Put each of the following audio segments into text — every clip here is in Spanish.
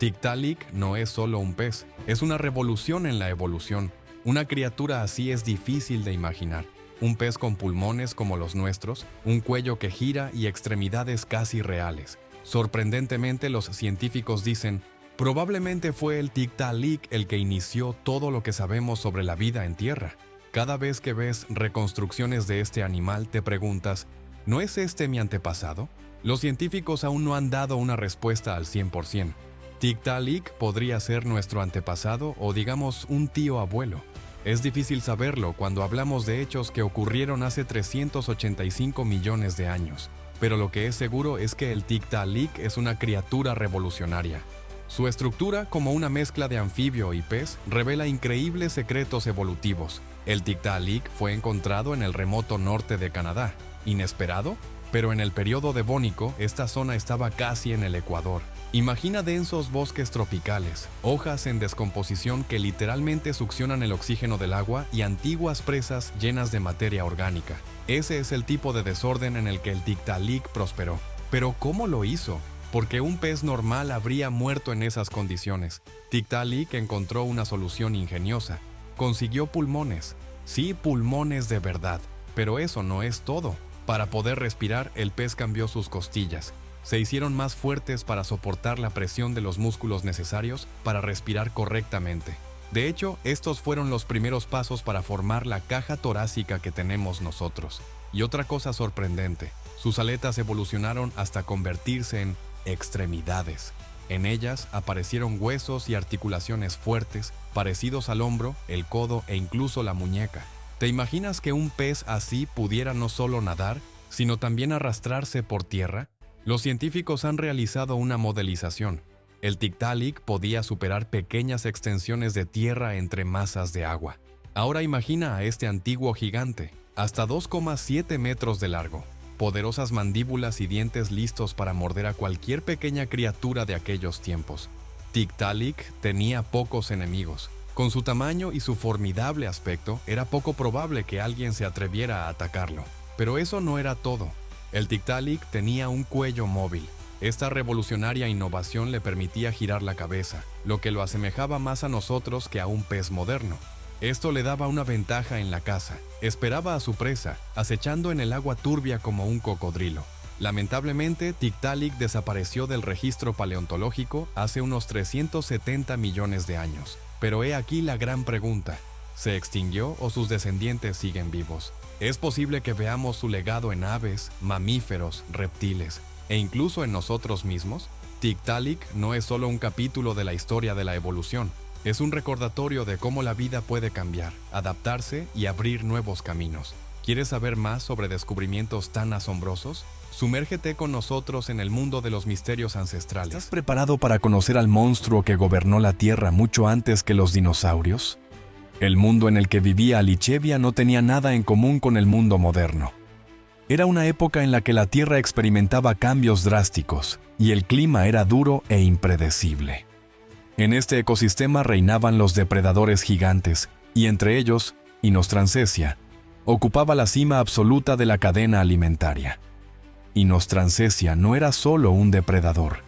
Tiktaalik no es solo un pez, es una revolución en la evolución. Una criatura así es difícil de imaginar. Un pez con pulmones como los nuestros, un cuello que gira y extremidades casi reales. Sorprendentemente, los científicos dicen, probablemente fue el Tiktaalik el que inició todo lo que sabemos sobre la vida en tierra. Cada vez que ves reconstrucciones de este animal, te preguntas, ¿no es este mi antepasado? Los científicos aún no han dado una respuesta al 100%. Tiktaalik podría ser nuestro antepasado o digamos un tío abuelo. Es difícil saberlo cuando hablamos de hechos que ocurrieron hace 385 millones de años, pero lo que es seguro es que el Tiktaalik es una criatura revolucionaria. Su estructura, como una mezcla de anfibio y pez, revela increíbles secretos evolutivos. El Tiktaalik fue encontrado en el remoto norte de Canadá. Inesperado, pero en el período devónico, esta zona estaba casi en el Ecuador. Imagina densos bosques tropicales, hojas en descomposición que literalmente succionan el oxígeno del agua y antiguas presas llenas de materia orgánica. Ese es el tipo de desorden en el que el Tiktaalik prosperó. Pero ¿cómo lo hizo? Porque un pez normal habría muerto en esas condiciones. Tiktaalik encontró una solución ingeniosa. Consiguió pulmones. Sí, pulmones de verdad. Pero eso no es todo. Para poder respirar, el pez cambió sus costillas. Se hicieron más fuertes para soportar la presión de los músculos necesarios para respirar correctamente. De hecho, estos fueron los primeros pasos para formar la caja torácica que tenemos nosotros. Y otra cosa sorprendente, sus aletas evolucionaron hasta convertirse en extremidades. En ellas aparecieron huesos y articulaciones fuertes, parecidos al hombro, el codo e incluso la muñeca. ¿Te imaginas que un pez así pudiera no solo nadar, sino también arrastrarse por tierra? Los científicos han realizado una modelización. El Tiktaalik podía superar pequeñas extensiones de tierra entre masas de agua. Ahora imagina a este antiguo gigante, hasta 2,7 metros de largo, poderosas mandíbulas y dientes listos para morder a cualquier pequeña criatura de aquellos tiempos. Tiktaalik tenía pocos enemigos. Con su tamaño y su formidable aspecto, era poco probable que alguien se atreviera a atacarlo. Pero eso no era todo. El Tiktaalik tenía un cuello móvil. Esta revolucionaria innovación le permitía girar la cabeza, lo que lo asemejaba más a nosotros que a un pez moderno. Esto le daba una ventaja en la caza. Esperaba a su presa, acechando en el agua turbia como un cocodrilo. Lamentablemente, Tiktaalik desapareció del registro paleontológico hace unos 370 millones de años. Pero he aquí la gran pregunta. ¿Se extinguió o sus descendientes siguen vivos? Es posible que veamos su legado en aves, mamíferos, reptiles e incluso en nosotros mismos. Tiktaalik no es solo un capítulo de la historia de la evolución, es un recordatorio de cómo la vida puede cambiar, adaptarse y abrir nuevos caminos. ¿Quieres saber más sobre descubrimientos tan asombrosos? Sumérgete con nosotros en el mundo de los misterios ancestrales. ¿Estás preparado para conocer al monstruo que gobernó la Tierra mucho antes que los dinosaurios? El mundo en el que vivía Alichevia no tenía nada en común con el mundo moderno. Era una época en la que la Tierra experimentaba cambios drásticos y el clima era duro e impredecible. En este ecosistema reinaban los depredadores gigantes y entre ellos, Inostrancessia, ocupaba la cima absoluta de la cadena alimentaria. Inostrancessia no era solo un depredador.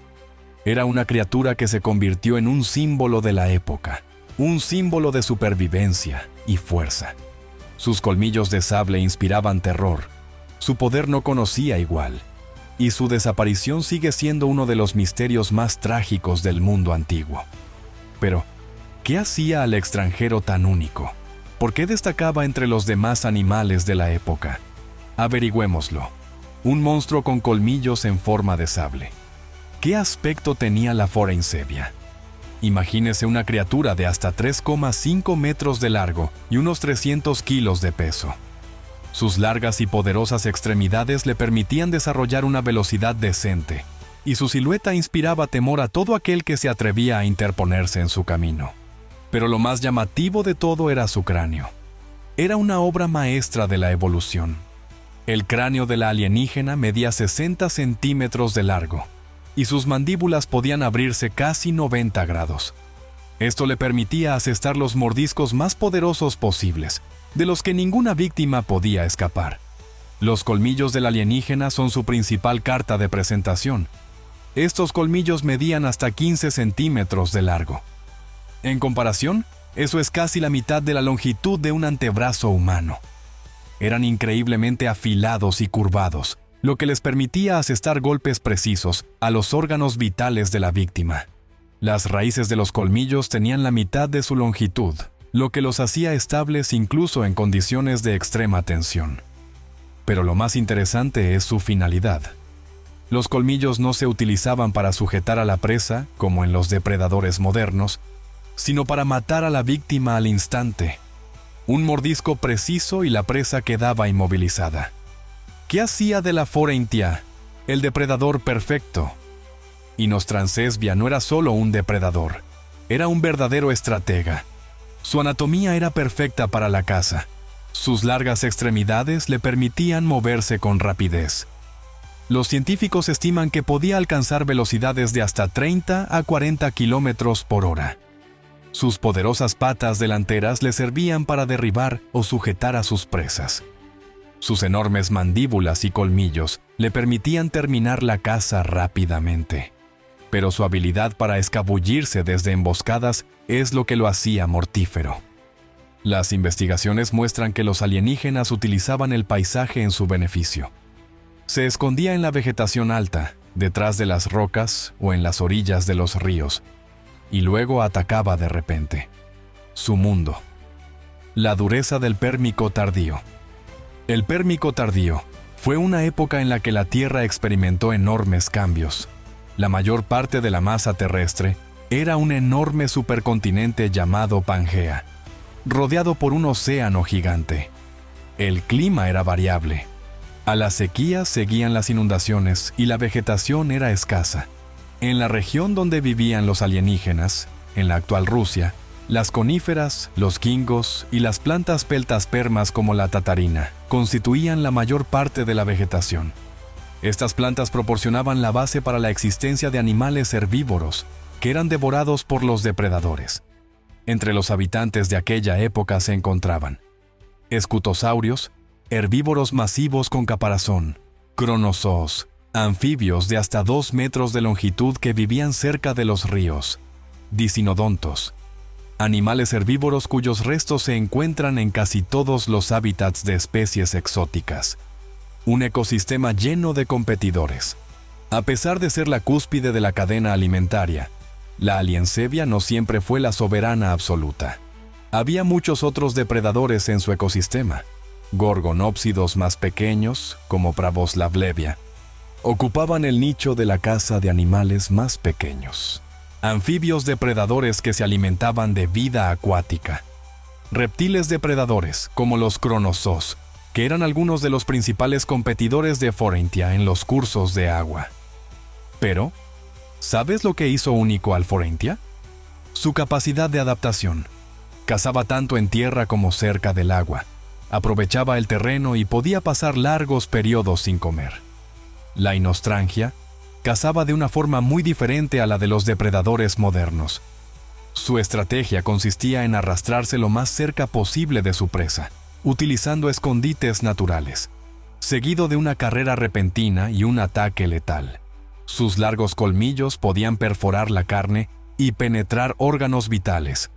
Era una criatura que se convirtió en un símbolo de la época. Un símbolo de supervivencia y fuerza. Sus colmillos de sable inspiraban terror. Su poder no conocía igual. Y su desaparición sigue siendo uno de los misterios más trágicos del mundo antiguo. Pero, ¿qué hacía al extranjero tan único? ¿Por qué destacaba entre los demás animales de la época? Averigüémoslo. Un monstruo con colmillos en forma de sable. ¿Qué aspecto tenía la Forensevia? Imagínese una criatura de hasta 3,5 metros de largo y unos 300 kilos de peso. Sus largas y poderosas extremidades le permitían desarrollar una velocidad decente, y su silueta inspiraba temor a todo aquel que se atrevía a interponerse en su camino. Pero lo más llamativo de todo era su cráneo. Era una obra maestra de la evolución. El cráneo de la alienígena medía 60 centímetros de largo, y sus mandíbulas podían abrirse casi 90 grados. Esto le permitía asestar los mordiscos más poderosos posibles, de los que ninguna víctima podía escapar. Los colmillos del alienígena son su principal carta de presentación. Estos colmillos medían hasta 15 centímetros de largo. En comparación, eso es casi la mitad de la longitud de un antebrazo humano. Eran increíblemente afilados y curvados, lo que les permitía asestar golpes precisos a los órganos vitales de la víctima. Las raíces de los colmillos tenían la mitad de su longitud, lo que los hacía estables incluso en condiciones de extrema tensión. Pero lo más interesante es su finalidad. Los colmillos no se utilizaban para sujetar a la presa, como en los depredadores modernos, sino para matar a la víctima al instante. Un mordisco preciso y la presa quedaba inmovilizada. ¿Qué hacía de la Forentia el depredador perfecto? Inostrancesvia no era solo un depredador, era un verdadero estratega. Su anatomía era perfecta para la caza. Sus largas extremidades le permitían moverse con rapidez. Los científicos estiman que podía alcanzar velocidades de hasta 30 a 40 kilómetros por hora. Sus poderosas patas delanteras le servían para derribar o sujetar a sus presas. Sus enormes mandíbulas y colmillos le permitían terminar la caza rápidamente. Pero su habilidad para escabullirse desde emboscadas es lo que lo hacía mortífero. Las investigaciones muestran que los alienígenas utilizaban el paisaje en su beneficio. Se escondía en la vegetación alta, detrás de las rocas o en las orillas de los ríos, y luego atacaba de repente. Su mundo. La dureza del Pérmico tardío. El Pérmico tardío fue una época en la que la Tierra experimentó enormes cambios. La mayor parte de la masa terrestre era un enorme supercontinente llamado Pangea, rodeado por un océano gigante. El clima era variable. A las sequías seguían las inundaciones y la vegetación era escasa. En la región donde vivían los alienígenas, en la actual Rusia, las coníferas, los quingos y las plantas peltaspermas como la tatarina constituían la mayor parte de la vegetación. Estas plantas proporcionaban la base para la existencia de animales herbívoros que eran devorados por los depredadores. Entre los habitantes de aquella época se encontraban escutosaurios, herbívoros masivos con caparazón, cronozoos, anfibios de hasta 2 metros de longitud que vivían cerca de los ríos, dicinodontos, animales herbívoros cuyos restos se encuentran en casi todos los hábitats de especies exóticas. Un ecosistema lleno de competidores. A pesar de ser la cúspide de la cadena alimentaria, la aliensevia no siempre fue la soberana absoluta. Había muchos otros depredadores en su ecosistema. Gorgonópsidos más pequeños, como Pravoslavlevia, ocupaban el nicho de la caza de animales más pequeños. Anfibios depredadores que se alimentaban de vida acuática. Reptiles depredadores, como los cronozoos, que eran algunos de los principales competidores de Forentia en los cursos de agua. Pero, ¿sabes lo que hizo único al Forentia? Su capacidad de adaptación. Cazaba tanto en tierra como cerca del agua. Aprovechaba el terreno y podía pasar largos periodos sin comer. La Inostrangia cazaba de una forma muy diferente a la de los depredadores modernos. Su estrategia consistía en arrastrarse lo más cerca posible de su presa, utilizando escondites naturales, seguido de una carrera repentina y un ataque letal. Sus largos colmillos podían perforar la carne y penetrar órganos vitales.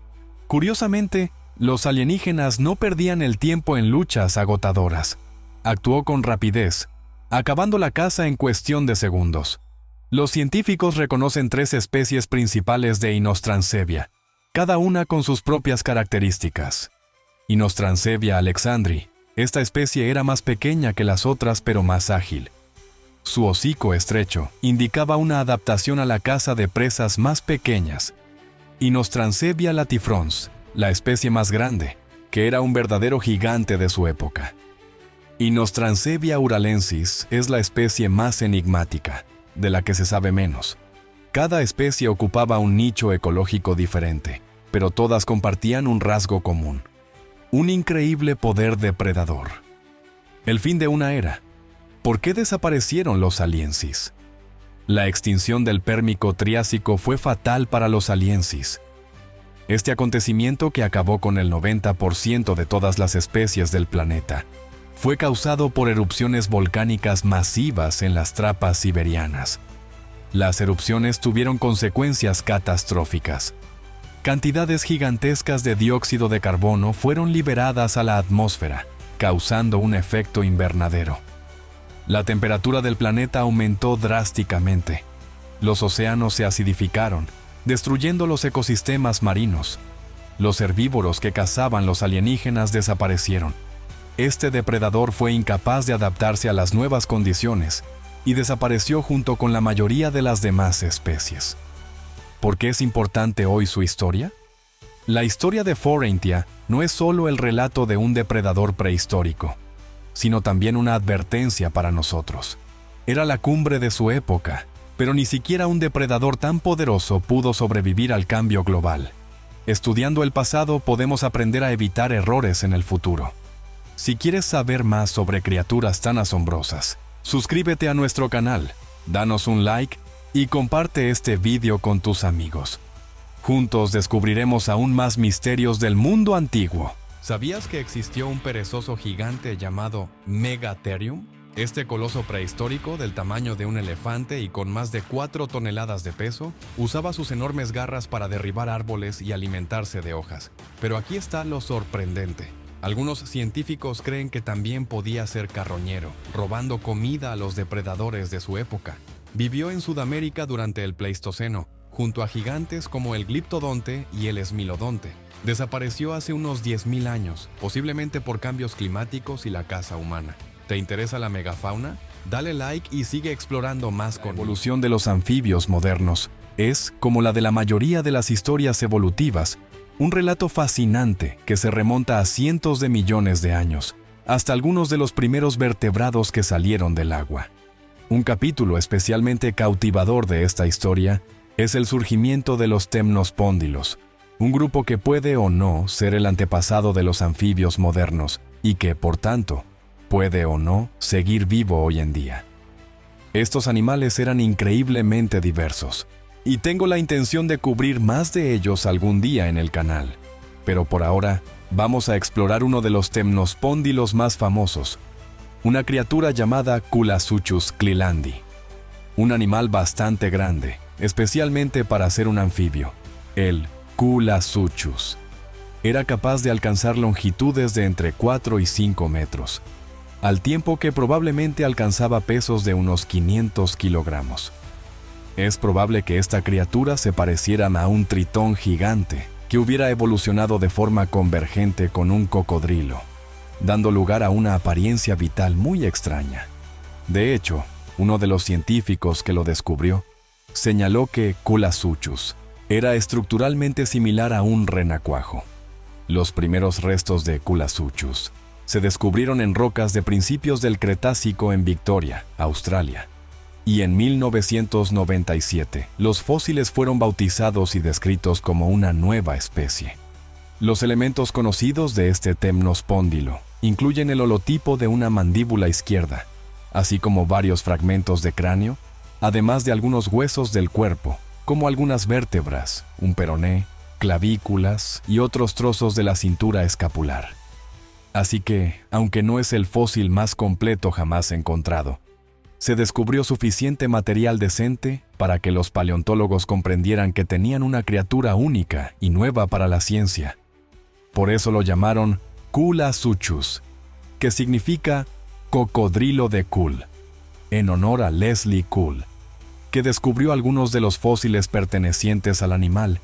Curiosamente, los alienígenas no perdían el tiempo en luchas agotadoras. Actuó con rapidez, acabando la caza en cuestión de segundos. Los científicos reconocen 3 especies principales de Inostrancevia, cada una con sus propias características. Inostrancevia alexandri. Esta especie era más pequeña que las otras pero más ágil. Su hocico estrecho indicaba una adaptación a la caza de presas más pequeñas. Inostrancevia latifrons, la especie más grande, que era un verdadero gigante de su época. Inostrancevia uralensis es la especie más enigmática, de la que se sabe menos. Cada especie ocupaba un nicho ecológico diferente, pero todas compartían un rasgo común: un increíble poder depredador. El fin de una era. ¿Por qué desaparecieron los aliensis? La extinción del Pérmico Triásico fue fatal para los aliensis. Este acontecimiento, que acabó con el 90% de todas las especies del planeta, fue causado por erupciones volcánicas masivas en las trapas siberianas. Las erupciones tuvieron consecuencias catastróficas. Cantidades gigantescas de dióxido de carbono fueron liberadas a la atmósfera, causando un efecto invernadero. La temperatura del planeta aumentó drásticamente. Los océanos se acidificaron, destruyendo los ecosistemas marinos. Los herbívoros que cazaban los alienígenas desaparecieron. Este depredador fue incapaz de adaptarse a las nuevas condiciones y desapareció junto con la mayoría de las demás especies. ¿Por qué es importante hoy su historia? La historia de Forentia no es solo el relato de un depredador prehistórico, sino también una advertencia para nosotros. Era la cumbre de su época, pero ni siquiera un depredador tan poderoso pudo sobrevivir al cambio global. Estudiando el pasado podemos aprender a evitar errores en el futuro. Si quieres saber más sobre criaturas tan asombrosas, suscríbete a nuestro canal, danos un like y comparte este vídeo con tus amigos. Juntos descubriremos aún más misterios del mundo antiguo. ¿Sabías que existió un perezoso gigante llamado Megatherium? Este coloso prehistórico, del tamaño de un elefante y con más de 4 toneladas de peso, usaba sus enormes garras para derribar árboles y alimentarse de hojas. Pero aquí está lo sorprendente. Algunos científicos creen que también podía ser carroñero, robando comida a los depredadores de su época. Vivió en Sudamérica durante el Pleistoceno, junto a gigantes como el gliptodonte y el esmilodonte. Desapareció hace unos 10.000 años, posiblemente por cambios climáticos y la caza humana. ¿Te interesa la megafauna? Dale like y sigue explorando más con La evolución de los anfibios modernos es, como la de la mayoría de las historias evolutivas, un relato fascinante que se remonta a cientos de millones de años, hasta algunos de los primeros vertebrados que salieron del agua. Un capítulo especialmente cautivador de esta historia es el surgimiento de los temnospóndilos, un grupo que puede o no ser el antepasado de los anfibios modernos y que, por tanto, puede o no seguir vivo hoy en día. Estos animales eran increíblemente diversos, y tengo la intención de cubrir más de ellos algún día en el canal. Pero por ahora, vamos a explorar uno de los temnospóndilos más famosos, una criatura llamada Culasuchus clelandii. Un animal bastante grande, especialmente para ser un anfibio, el Culasuchus. Era capaz de alcanzar longitudes de entre 4 y 5 metros, al tiempo que probablemente alcanzaba pesos de unos 500 kilogramos. Es probable que esta criatura se pareciera a un tritón gigante que hubiera evolucionado de forma convergente con un cocodrilo, dando lugar a una apariencia vital muy extraña. De hecho, uno de los científicos que lo descubrió señaló que Culasuchus era estructuralmente similar a un renacuajo. Los primeros restos de Culasuchus se descubrieron en rocas de principios del Cretácico en Victoria, Australia. Y en 1997, los fósiles fueron bautizados y descritos como una nueva especie. Los elementos conocidos de este temnospóndilo incluyen el holotipo de una mandíbula izquierda, así como varios fragmentos de cráneo, además de algunos huesos del cuerpo, como algunas vértebras, un peroné, clavículas y otros trozos de la cintura escapular. Así que, aunque no es el fósil más completo jamás encontrado, se descubrió suficiente material decente para que los paleontólogos comprendieran que tenían una criatura única y nueva para la ciencia. Por eso lo llamaron Culasuchus, que significa cocodrilo de Cool, en honor a Leslie Cool, que descubrió algunos de los fósiles pertenecientes al animal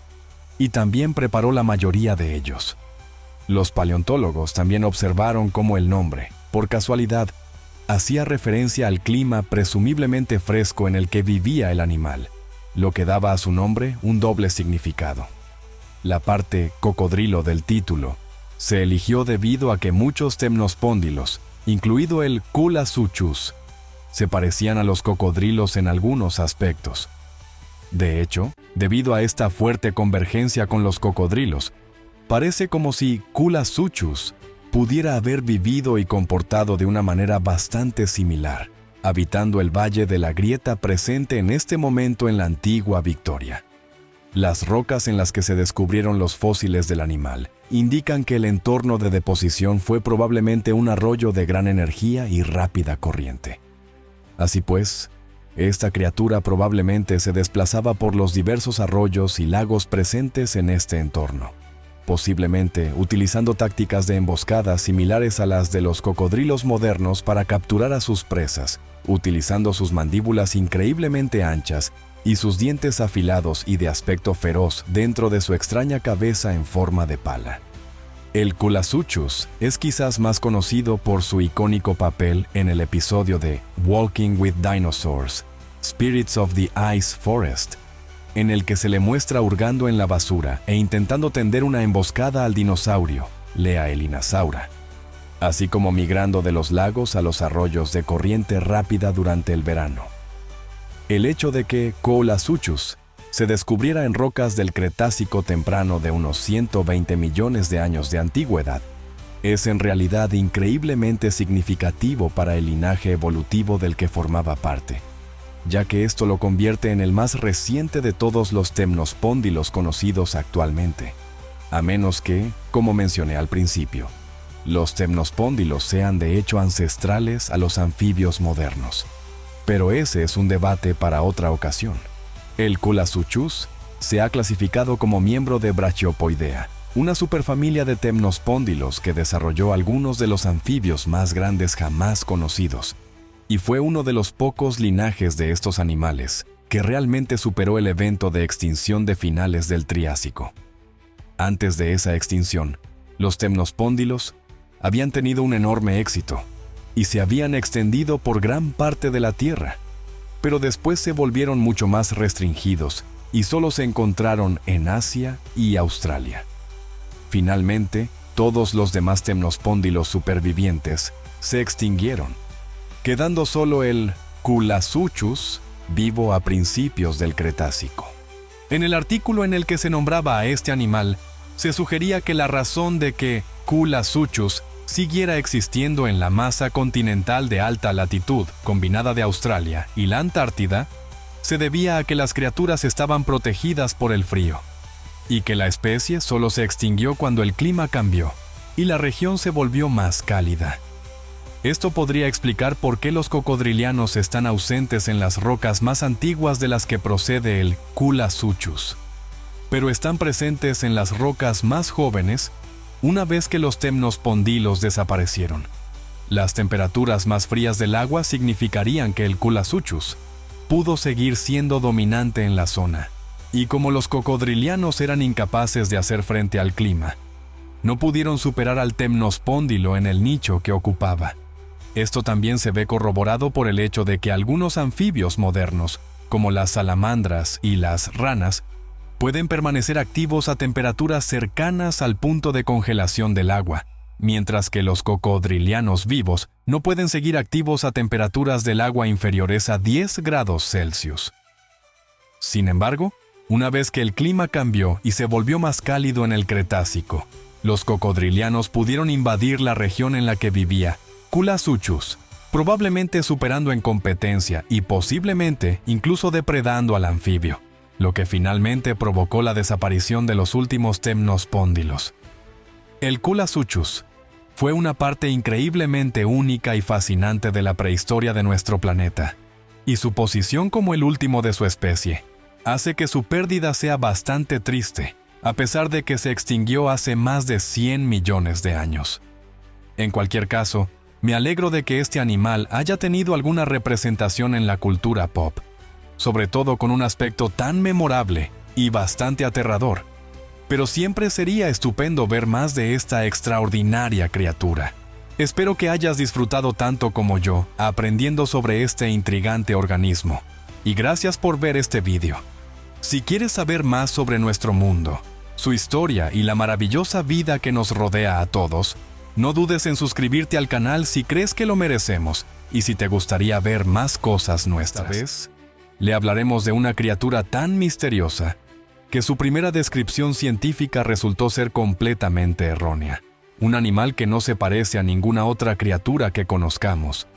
y también preparó la mayoría de ellos. Los paleontólogos también observaron cómo el nombre, por casualidad, hacía referencia al clima presumiblemente fresco en el que vivía el animal, lo que daba a su nombre un doble significado. La parte cocodrilo del título se eligió debido a que muchos temnospóndilos, incluido el Culasuchus, se parecían a los cocodrilos en algunos aspectos. De hecho, debido a esta fuerte convergencia con los cocodrilos, parece como si Culasuchus pudiera haber vivido y comportado de una manera bastante similar, habitando el Valle de la Grieta presente en este momento en la antigua Victoria. Las rocas en las que se descubrieron los fósiles del animal indican que el entorno de deposición fue probablemente un arroyo de gran energía y rápida corriente. Así pues, Esta criatura probablemente se desplazaba por los diversos arroyos y lagos presentes en este entorno, posiblemente utilizando tácticas de emboscada similares a las de los cocodrilos modernos para capturar a sus presas, utilizando sus mandíbulas increíblemente anchas y sus dientes afilados y de aspecto feroz dentro de su extraña cabeza en forma de pala. El Kulasuchus es quizás más conocido por su icónico papel en el episodio de Walking with Dinosaurs, Spirits of the Ice Forest, en el que se le muestra hurgando en la basura e intentando tender una emboscada al dinosaurio, Leaelinasaura, así como migrando de los lagos a los arroyos de corriente rápida durante el verano. El hecho de que Kulasuchus se descubriera en rocas del Cretácico temprano de unos 120 millones de años de antigüedad es en realidad increíblemente significativo para el linaje evolutivo del que formaba parte, ya que esto lo convierte en el más reciente de todos los temnospóndilos conocidos actualmente, a menos que, como mencioné al principio, los temnospóndilos sean de hecho ancestrales a los anfibios modernos. Pero ese es un debate para otra ocasión. El Kulasuchus se ha clasificado como miembro de Brachiopoidea, una superfamilia de temnospóndilos que desarrolló algunos de los anfibios más grandes jamás conocidos, y fue uno de los pocos linajes de estos animales que realmente superó el evento de extinción de finales del Triásico. Antes de esa extinción, los temnospóndilos habían tenido un enorme éxito y se habían extendido por gran parte de la Tierra, pero después se volvieron mucho más restringidos y solo se encontraron en Asia y Australia. Finalmente, todos los demás temnospóndilos supervivientes se extinguieron, quedando solo el Kulasuchus vivo a principios del Cretácico. En el artículo en el que se nombraba a este animal, se sugería que la razón de que Kulasuchus siguiera existiendo en la masa continental de alta latitud combinada de Australia y la Antártida se debía a que las criaturas estaban protegidas por el frío, y que la especie solo se extinguió cuando el clima cambió y la región se volvió más cálida. Esto podría explicar por qué los cocodrilianos están ausentes en las rocas más antiguas de las que procede el Kulasuchus, pero están presentes en las rocas más jóvenes una vez que los temnospóndilos desaparecieron. Las temperaturas más frías del agua significarían que el Kulasuchus pudo seguir siendo dominante en la zona, y como los cocodrilianos eran incapaces de hacer frente al clima, no pudieron superar al temnospóndilo en el nicho que ocupaba. Esto también se ve corroborado por el hecho de que algunos anfibios modernos, como las salamandras y las ranas, pueden permanecer activos a temperaturas cercanas al punto de congelación del agua, mientras que los cocodrilianos vivos no pueden seguir activos a temperaturas del agua inferiores a 10 grados Celsius. Sin embargo, una vez que el clima cambió y se volvió más cálido en el Cretácico, los cocodrilianos pudieron invadir la región en la que vivía Kulasuchus, probablemente superando en competencia y posiblemente incluso depredando al anfibio, lo que finalmente provocó la desaparición de los últimos temnospóndilos. El Kulasuchus fue una parte increíblemente única y fascinante de la prehistoria de nuestro planeta, y su posición como el último de su especie hace que su pérdida sea bastante triste, a pesar de que se extinguió hace más de 100 millones de años. En cualquier caso, me alegro de que este animal haya tenido alguna representación en la cultura pop, sobre todo con un aspecto tan memorable y bastante aterrador, pero siempre sería estupendo ver más de esta extraordinaria criatura. Espero que hayas disfrutado tanto como yo aprendiendo sobre este intrigante organismo, y gracias por ver este video. Si quieres saber más sobre nuestro mundo, su historia y la maravillosa vida que nos rodea a todos, no dudes en suscribirte al canal si crees que lo merecemos y si te gustaría ver más cosas nuestras. Esta vez, le hablaremos de una criatura tan misteriosa que su primera descripción científica resultó ser completamente errónea. Un animal que no se parece a ninguna otra criatura que conozcamos,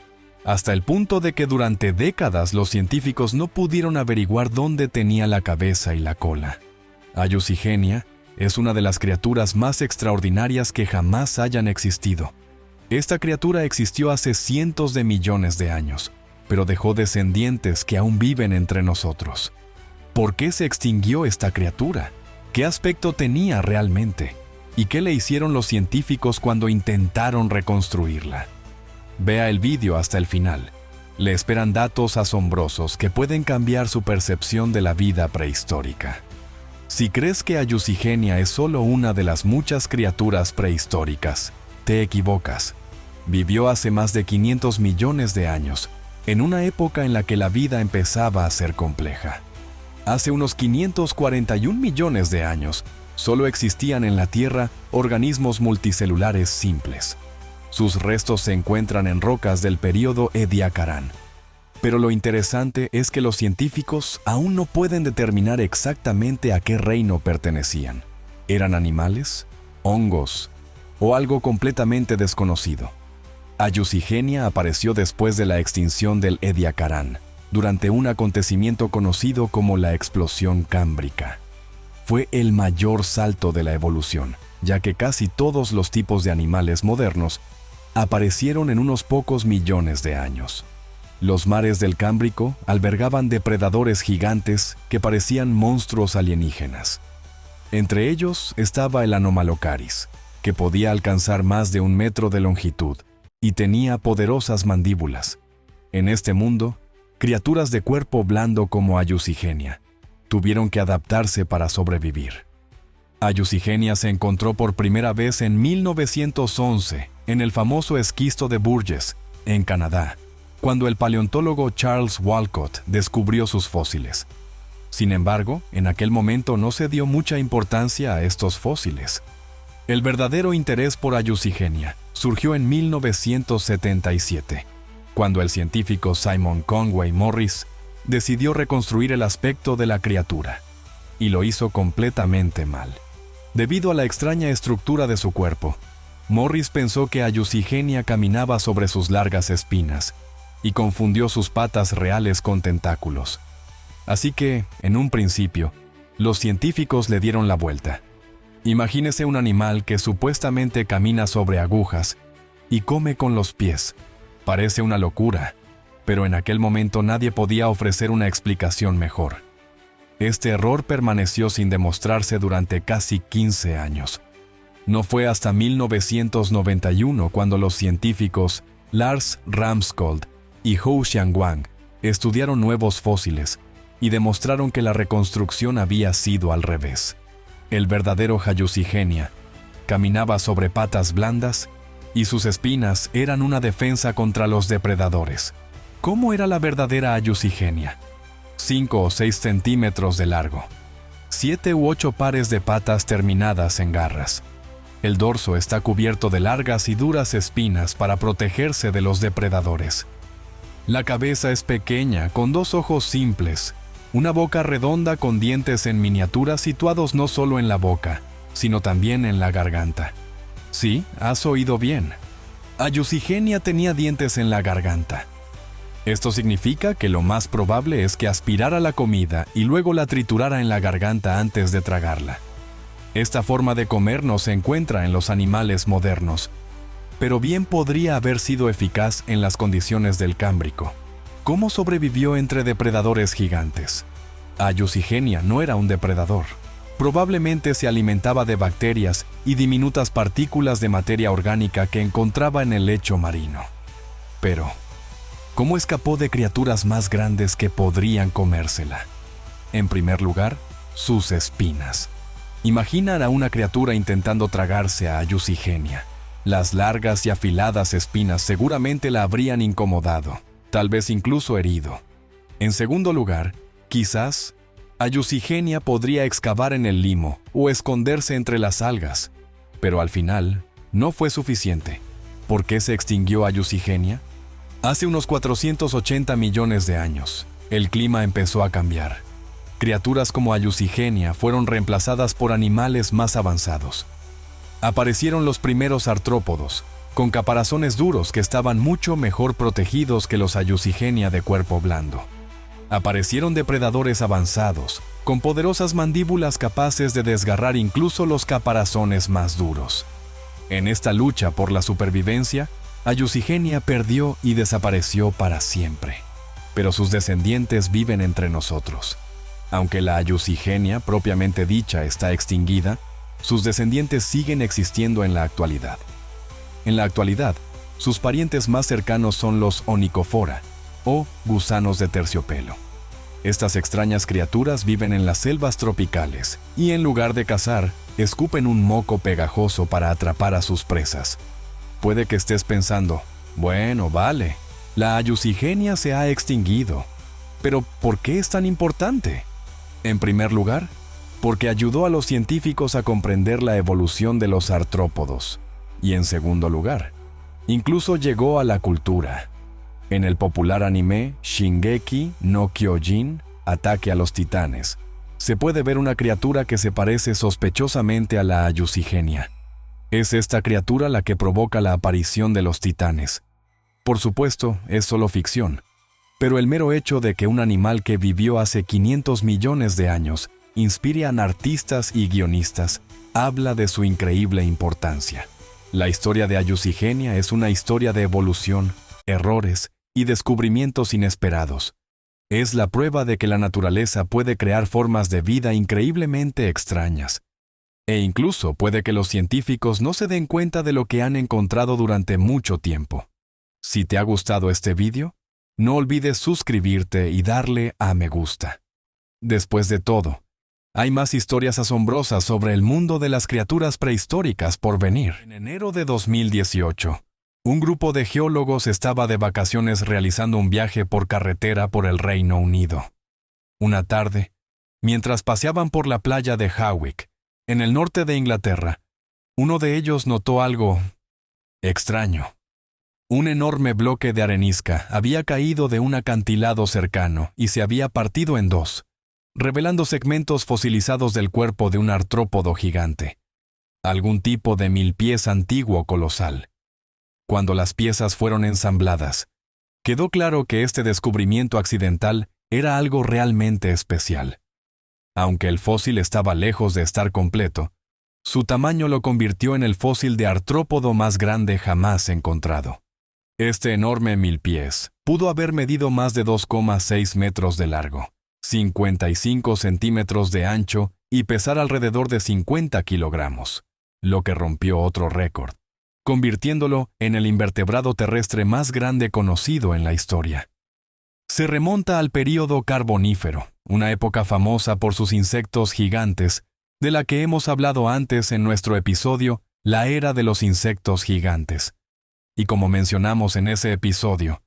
hasta el punto de que durante décadas los científicos no pudieron averiguar dónde tenía la cabeza y la cola. Ayucigenia es una de las criaturas más extraordinarias que jamás hayan existido. Esta criatura existió hace cientos de millones de años, pero dejó descendientes que aún viven entre nosotros. ¿Por qué se extinguió esta criatura? ¿Qué aspecto tenía realmente? ¿Y qué le hicieron los científicos cuando intentaron reconstruirla? Vea el vídeo hasta el final. Le esperan datos asombrosos que pueden cambiar su percepción de la vida prehistórica. Si crees que Ayusigenia es solo una de las muchas criaturas prehistóricas, te equivocas. Vivió hace más de 500 millones de años, en una época en la que la vida empezaba a ser compleja. Hace unos 541 millones de años, solo existían en la Tierra organismos multicelulares simples. Sus restos se encuentran en rocas del período Ediacarán. Pero lo interesante es que los científicos aún no pueden determinar exactamente a qué reino pertenecían. ¿Eran animales, hongos o algo completamente desconocido? Ayusigenia apareció después de la extinción del Ediacarán, durante un acontecimiento conocido como la explosión cámbrica. Fue el mayor salto de la evolución, ya que casi todos los tipos de animales modernos aparecieron en unos pocos millones de años. Los mares del Cámbrico albergaban depredadores gigantes que parecían monstruos alienígenas. Entre ellos estaba el Anomalocaris, que podía alcanzar más de 1 metro de longitud y tenía poderosas mandíbulas. En este mundo, criaturas de cuerpo blando como Ayusigenia tuvieron que adaptarse para sobrevivir. Ayusigenia se encontró por primera vez en 1911 en el famoso esquisto de Burgess, en Canadá, cuando el paleontólogo Charles Walcott descubrió sus fósiles. Sin embargo, en aquel momento no se dio mucha importancia a estos fósiles. El verdadero interés por Ayusigenia surgió en 1977, cuando el científico Simon Conway Morris decidió reconstruir el aspecto de la criatura, y lo hizo completamente mal. Debido a la extraña estructura de su cuerpo, Morris pensó que Ayusigenia caminaba sobre sus largas espinas, y confundió sus patas reales con tentáculos. Así que, en un principio, los científicos le dieron la vuelta. Imagínese un animal que supuestamente camina sobre agujas y come con los pies. Parece una locura, pero en aquel momento nadie podía ofrecer una explicación mejor. Este error permaneció sin demostrarse durante casi 15 años. No fue hasta 1991 cuando los científicos Lars Ramskjöld y Hou Xiangwang estudiaron nuevos fósiles y demostraron que la reconstrucción había sido al revés. El verdadero Ayusigenia caminaba sobre patas blandas y sus espinas eran una defensa contra los depredadores. ¿Cómo era la verdadera Ayusigenia? 5 o 6 centímetros de largo, 7 u 8 pares de patas terminadas en garras. El dorso está cubierto de largas y duras espinas para protegerse de los depredadores. La cabeza es pequeña, con 2 ojos simples, una boca redonda con dientes en miniatura situados no solo en la boca, sino también en la garganta. Sí, has oído bien. Ayusigenia tenía dientes en la garganta. Esto significa que lo más probable es que aspirara la comida y luego la triturara en la garganta antes de tragarla. Esta forma de comer no se encuentra en los animales modernos, pero bien podría haber sido eficaz en las condiciones del Cámbrico. ¿Cómo sobrevivió entre depredadores gigantes? Ayusigenia no era un depredador. Probablemente se alimentaba de bacterias y diminutas partículas de materia orgánica que encontraba en el lecho marino. Pero, ¿cómo escapó de criaturas más grandes que podrían comérsela? En primer lugar, sus espinas. Imagina a una criatura intentando tragarse a Ayusigenia. Las largas y afiladas espinas seguramente la habrían incomodado, tal vez incluso herido. En segundo lugar, quizás Ayusigenia podría excavar en el limo o esconderse entre las algas, pero al final no fue suficiente. ¿Por qué se extinguió Ayusigenia? Hace unos 480 millones de años, el clima empezó a cambiar. Criaturas como Ayusigenia fueron reemplazadas por animales más avanzados. Aparecieron los primeros artrópodos, con caparazones duros que estaban mucho mejor protegidos que los Ayusigenia de cuerpo blando. Aparecieron depredadores avanzados, con poderosas mandíbulas capaces de desgarrar incluso los caparazones más duros. En esta lucha por la supervivencia, Ayusigenia perdió y desapareció para siempre. pero sus descendientes viven entre nosotros. Aunque la Ayucigenia propiamente dicha está extinguida, sus descendientes siguen existiendo en la actualidad. En la actualidad, sus parientes más cercanos son los Onychophora, o gusanos de terciopelo. Estas extrañas criaturas viven en las selvas tropicales y en lugar de cazar, escupen un moco pegajoso para atrapar a sus presas. Puede que estés pensando, bueno, vale, la Ayucigenia se ha extinguido. Pero ¿por qué es tan importante? En primer lugar, porque ayudó a los científicos a comprender la evolución de los artrópodos. Y en segundo lugar, incluso llegó a la cultura. En el popular anime Shingeki no Kyojin, Ataque a los Titanes, se puede ver una criatura que se parece sospechosamente a la Ayucigenia. Es esta criatura la que provoca la aparición de los titanes. Por supuesto, es solo ficción, pero el mero hecho de que un animal que vivió hace 500 millones de años inspire a artistas y guionistas habla de su increíble importancia. La historia de Ayucigenia es una historia de evolución, errores y descubrimientos inesperados. Es la prueba de que la naturaleza puede crear formas de vida increíblemente extrañas. E incluso puede que los científicos no se den cuenta de lo que han encontrado durante mucho tiempo. Si te ha gustado este vídeo, no olvides suscribirte y darle a me gusta. Después de todo, hay más historias asombrosas sobre el mundo de las criaturas prehistóricas por venir. En enero de 2018, un grupo de geólogos estaba de vacaciones realizando un viaje por carretera por el Reino Unido. Una tarde, mientras paseaban por la playa de Hawick, en el norte de Inglaterra, uno de ellos notó algo extraño. Un enorme bloque de arenisca había caído de un acantilado cercano y se había partido en dos, revelando segmentos fosilizados del cuerpo de un artrópodo gigante, algún tipo de milpiés antiguo colosal. Cuando las piezas fueron ensambladas, quedó claro que este descubrimiento accidental era algo realmente especial. Aunque el fósil estaba lejos de estar completo, su tamaño lo convirtió en el fósil de artrópodo más grande jamás encontrado. Este enorme milpiés pudo haber medido más de 2,6 metros de largo, 55 centímetros de ancho y pesar alrededor de 50 kilogramos, lo que rompió otro récord, convirtiéndolo en el invertebrado terrestre más grande conocido en la historia. Se remonta al período Carbonífero, una época famosa por sus insectos gigantes, de la que hemos hablado antes en nuestro episodio La Era de los Insectos Gigantes. Y como mencionamos en ese episodio,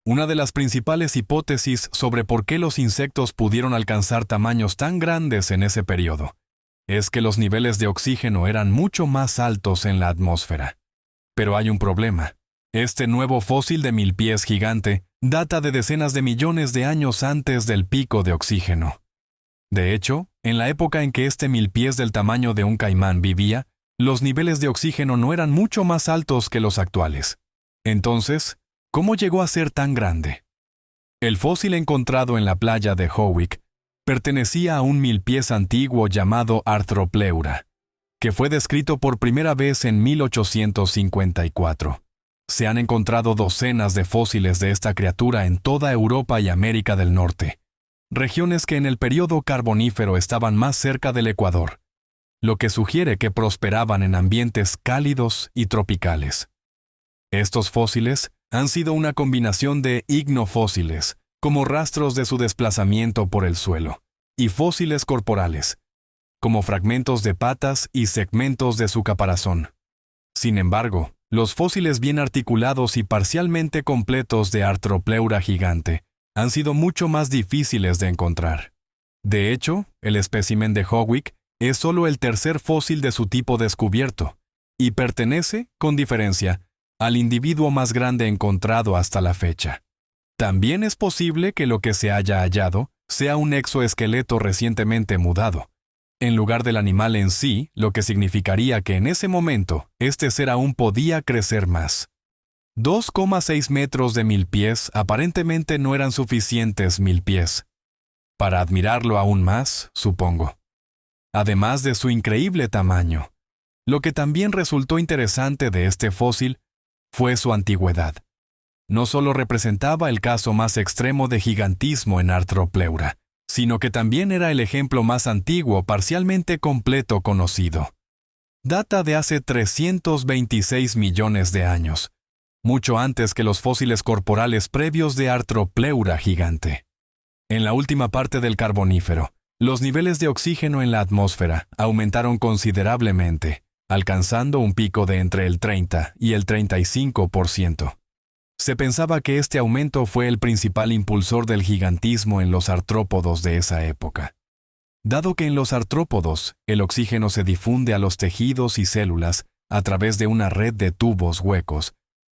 una de las principales hipótesis sobre por qué los insectos pudieron alcanzar tamaños tan grandes en ese periodo es que los niveles de oxígeno eran mucho más altos en la atmósfera. Pero hay un problema. Este nuevo fósil de milpiés gigante data de decenas de millones de años antes del pico de oxígeno. De hecho, en la época en que este milpiés del tamaño de un caimán vivía, los niveles de oxígeno no eran mucho más altos que los actuales. Entonces, ¿cómo llegó a ser tan grande? El fósil encontrado en la playa de Hawick pertenecía a un milpiés antiguo llamado Arthropleura, que fue descrito por primera vez en 1854. Se han encontrado docenas de fósiles de esta criatura en toda Europa y América del Norte, regiones que en el período Carbonífero estaban más cerca del Ecuador, lo que sugiere que prosperaban en ambientes cálidos y tropicales. Estos fósiles han sido una combinación de ignofósiles, como rastros de su desplazamiento por el suelo, y fósiles corporales, como fragmentos de patas y segmentos de su caparazón. Sin embargo, los fósiles bien articulados y parcialmente completos de Arthropleura gigante han sido mucho más difíciles de encontrar. De hecho, el espécimen de Hawick es solo el tercer fósil de su tipo descubierto, y pertenece, con diferencia, al individuo más grande encontrado hasta la fecha. También es posible que lo que se haya hallado sea un exoesqueleto recientemente mudado, en lugar del animal en sí, lo que significaría que en ese momento este ser aún podía crecer más. 2,6 metros de milpiés aparentemente no eran suficientes milpiés. Para admirarlo aún más, supongo. Además de su increíble tamaño, lo que también resultó interesante de este fósil fue su antigüedad. no solo representaba el caso más extremo de gigantismo en Arthropleura, sino que también era el ejemplo más antiguo parcialmente completo conocido. Data de hace 326 millones de años, mucho antes que los fósiles corporales previos de Arthropleura gigante. En la última parte del Carbonífero, los niveles de oxígeno en la atmósfera aumentaron considerablemente, alcanzando un pico de entre el 30 y el 35%. Se pensaba que este aumento fue el principal impulsor del gigantismo en los artrópodos de esa época. Dado que en los artrópodos el oxígeno se difunde a los tejidos y células a través de una red de tubos huecos,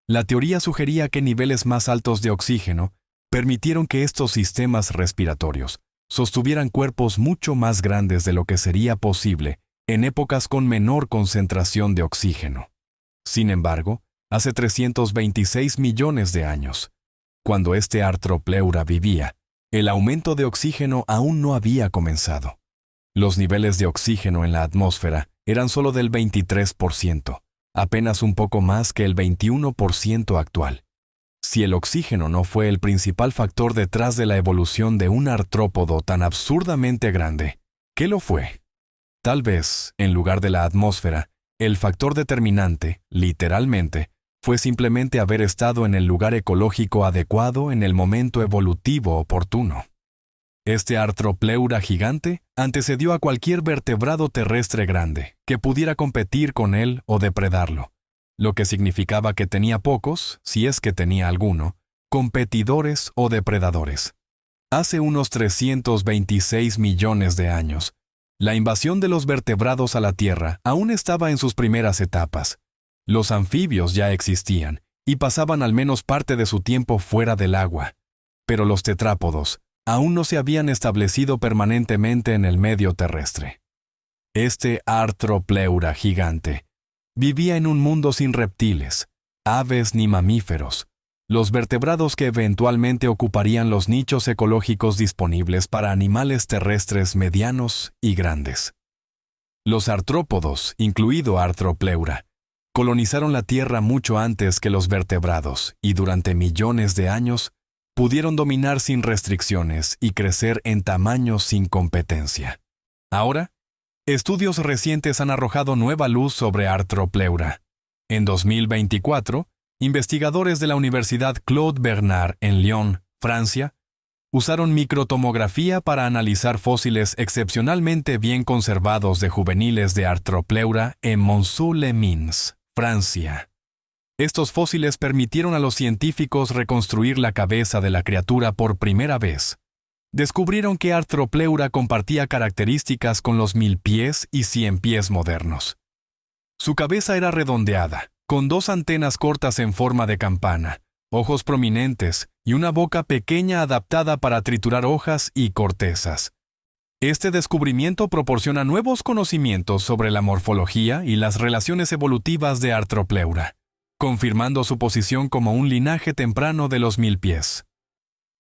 la teoría sugería que niveles más altos de oxígeno permitieron que estos sistemas respiratorios sostuvieran cuerpos mucho más grandes de lo que sería posible en épocas con menor concentración de oxígeno. Sin embargo, hace 326 millones de años, cuando este Arthropleura vivía, el aumento de oxígeno aún no había comenzado. Los niveles de oxígeno en la atmósfera eran solo del 23%, apenas un poco más que el 21% actual. Si el oxígeno no fue el principal factor detrás de la evolución de un artrópodo tan absurdamente grande, ¿qué lo fue? Tal vez, en lugar de la atmósfera, el factor determinante, literalmente, fue simplemente haber estado en el lugar ecológico adecuado en el momento evolutivo oportuno. Este Arthropleura gigante antecedió a cualquier vertebrado terrestre grande que pudiera competir con él o depredarlo, lo que significaba que tenía pocos, si es que tenía alguno, competidores o depredadores. Hace unos 326 millones de años, la invasión de los vertebrados a la Tierra aún estaba en sus primeras etapas. Los anfibios ya existían y pasaban al menos parte de su tiempo fuera del agua, pero los tetrápodos aún no se habían establecido permanentemente en el medio terrestre. Este Arthropleura gigante vivía en un mundo sin reptiles, aves ni mamíferos, los vertebrados que eventualmente ocuparían los nichos ecológicos disponibles para animales terrestres medianos y grandes. Los artrópodos, incluido Arthropleura, colonizaron la Tierra mucho antes que los vertebrados y durante millones de años pudieron dominar sin restricciones y crecer en tamaño sin competencia. Ahora, estudios recientes han arrojado nueva luz sobre Arthropleura. En 2024, investigadores de la Universidad Claude Bernard en Lyon, Francia, usaron microtomografía para analizar fósiles excepcionalmente bien conservados de juveniles de Arthropleura en Monceau-les-Mines, Francia. Estos fósiles permitieron a los científicos reconstruir la cabeza de la criatura por primera vez. Descubrieron que Arthropleura compartía características con los 1000 pies y 100 pies modernos. Su cabeza era redondeada, con 2 antenas cortas en forma de campana, ojos prominentes y una boca pequeña adaptada para triturar hojas y cortezas. Este descubrimiento proporciona nuevos conocimientos sobre la morfología y las relaciones evolutivas de Arthropleura, confirmando su posición como un linaje temprano de los 1000 pies.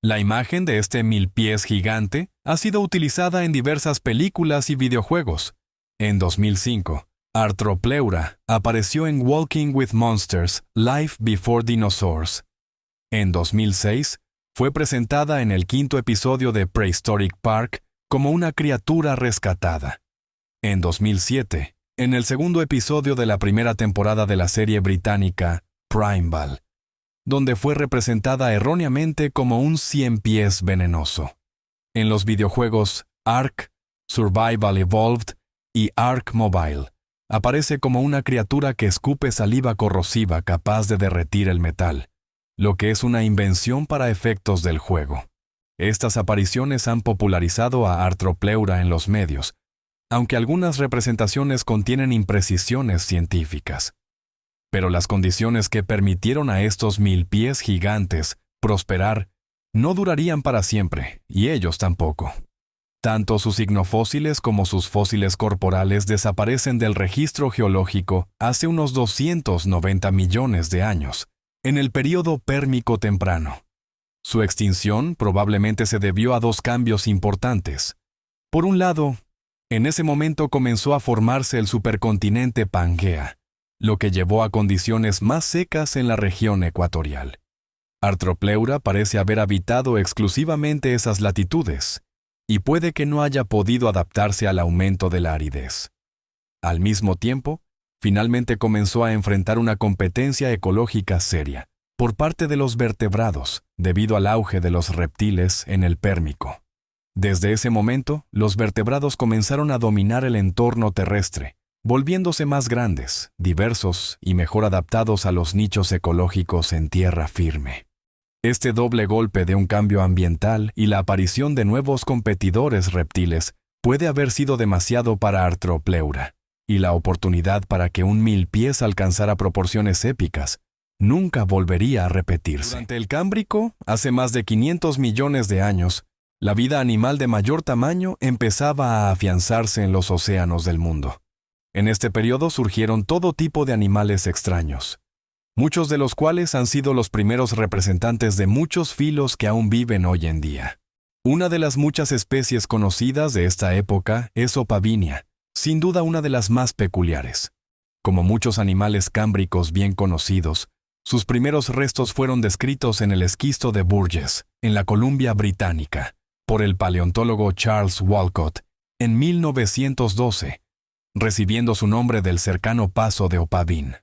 La imagen de este 1000 pies gigante ha sido utilizada en diversas películas y videojuegos. En 2005, Arthropleura apareció en Walking with Monsters: Life Before Dinosaurs. En 2006, fue presentada en el 5º episodio de Prehistoric Park como una criatura rescatada. En 2007, en el 2º episodio de la primera temporada de la serie británica Primeval, donde fue representada erróneamente como un 100 pies venenoso. En los videojuegos Ark, Survival Evolved y Ark Mobile, aparece como una criatura que escupe saliva corrosiva capaz de derretir el metal, lo que es una invención para efectos del juego. Estas apariciones han popularizado a Arthropleura en los medios, aunque algunas representaciones contienen imprecisiones científicas. Pero las condiciones que permitieron a estos 1000 pies gigantes prosperar no durarían para siempre, y ellos tampoco. Tanto sus ignofósiles como sus fósiles corporales desaparecen del registro geológico hace unos 290 millones de años, en el período Pérmico temprano. Su extinción probablemente se debió a 2 cambios importantes. Por un lado, en ese momento comenzó a formarse el supercontinente Pangea, lo que llevó a condiciones más secas en la región ecuatorial. Arthropleura parece haber habitado exclusivamente esas latitudes, y puede que no haya podido adaptarse al aumento de la aridez. Al mismo tiempo, finalmente comenzó a enfrentar una competencia ecológica seria por parte de los vertebrados, debido al auge de los reptiles en el Pérmico. Desde ese momento, los vertebrados comenzaron a dominar el entorno terrestre, volviéndose más grandes, diversos y mejor adaptados a los nichos ecológicos en tierra firme. Este doble golpe de un cambio ambiental y la aparición de nuevos competidores reptiles puede haber sido demasiado para Arthropleura, y la oportunidad para que un milpiés alcanzara proporciones épicas nunca volvería a repetirse. Durante el Cámbrico, hace más de 500 millones de años, la vida animal de mayor tamaño empezaba a afianzarse en los océanos del mundo. En este periodo surgieron todo tipo de animales extraños, muchos de los cuales han sido los primeros representantes de muchos filos que aún viven hoy en día. Una de las muchas especies conocidas de esta época es Opavinia, sin duda una de las más peculiares. Como muchos animales cámbricos bien conocidos, sus primeros restos fueron descritos en el esquisto de Burgess, en la Columbia Británica, por el paleontólogo Charles Walcott, en 1912, recibiendo su nombre del cercano paso de Opavin.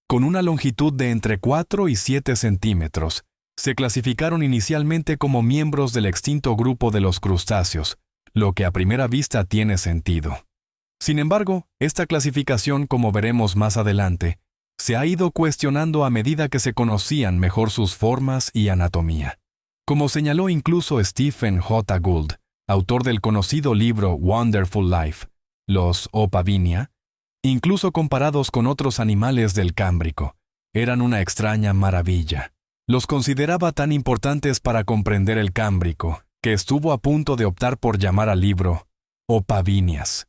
Con una longitud de entre 4 y 7 centímetros, se clasificaron inicialmente como miembros del extinto grupo de los crustáceos, lo que a primera vista tiene sentido. Sin embargo, esta clasificación, como veremos más adelante, se ha ido cuestionando a medida que se conocían mejor sus formas y anatomía. Como señaló incluso Stephen J. Gould, autor del conocido libro Wonderful Life, los Opavinia, incluso comparados con otros animales del Cámbrico, eran una extraña maravilla. Los consideraba tan importantes para comprender el Cámbrico, que estuvo a punto de optar por llamar al libro Opavinias.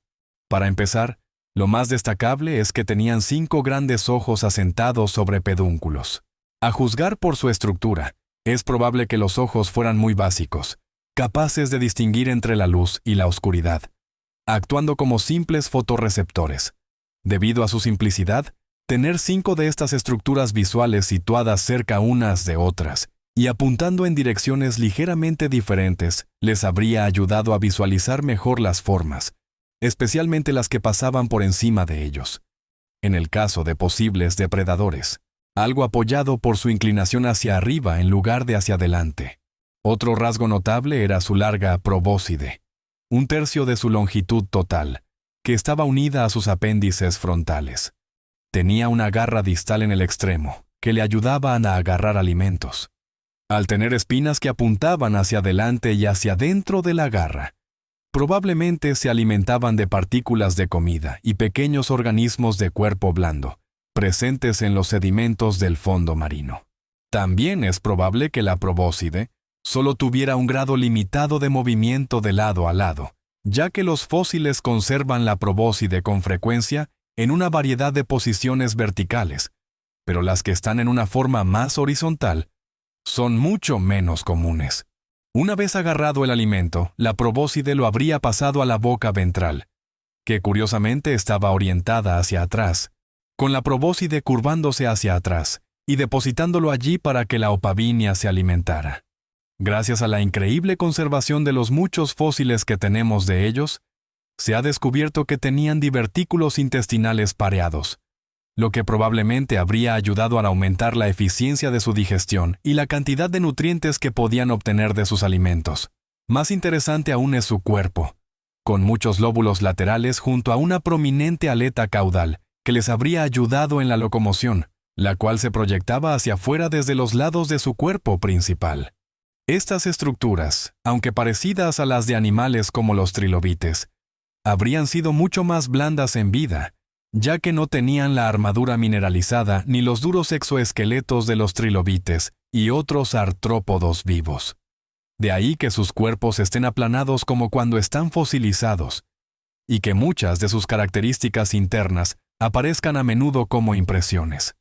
Para empezar, lo más destacable es que tenían 5 grandes ojos asentados sobre pedúnculos. A juzgar por su estructura, es probable que los ojos fueran muy básicos, capaces de distinguir entre la luz y la oscuridad, actuando como simples fotorreceptores. Debido a su simplicidad, tener 5 de estas estructuras visuales situadas cerca unas de otras y apuntando en direcciones ligeramente diferentes les habría ayudado a visualizar mejor las formas, especialmente las que pasaban por encima de ellos. En el caso de posibles depredadores, algo apoyado por su inclinación hacia arriba en lugar de hacia adelante. Otro rasgo notable era su larga probóscide, 1/3 de su longitud total, que estaba unida a sus apéndices frontales. Tenía una garra distal en el extremo, que le ayudaban a agarrar alimentos. Al tener espinas que apuntaban hacia adelante y hacia dentro de la garra, probablemente se alimentaban de partículas de comida y pequeños organismos de cuerpo blando, presentes en los sedimentos del fondo marino. También es probable que la probóscide solo tuviera un grado limitado de movimiento de lado a lado, ya que los fósiles conservan la probóscide con frecuencia en una variedad de posiciones verticales, pero las que están en una forma más horizontal son mucho menos comunes. Una vez agarrado el alimento, la probóscide lo habría pasado a la boca ventral, que curiosamente estaba orientada hacia atrás, con la probóscide curvándose hacia atrás y depositándolo allí para que la opavinia se alimentara. Gracias a la increíble conservación de los muchos fósiles que tenemos de ellos, se ha descubierto que tenían divertículos intestinales pareados, lo que probablemente habría ayudado a aumentar la eficiencia de su digestión y la cantidad de nutrientes que podían obtener de sus alimentos. Más interesante aún es su cuerpo, con muchos lóbulos laterales junto a una prominente aleta caudal que les habría ayudado en la locomoción, la cual se proyectaba hacia afuera desde los lados de su cuerpo principal. Estas estructuras, aunque parecidas a las de animales como los trilobites, habrían sido mucho más blandas en vida, ya que no tenían la armadura mineralizada ni los duros exoesqueletos de los trilobites y otros artrópodos vivos. De ahí que sus cuerpos estén aplanados como cuando están fosilizados, y que muchas de sus características internas aparezcan a menudo como impresiones.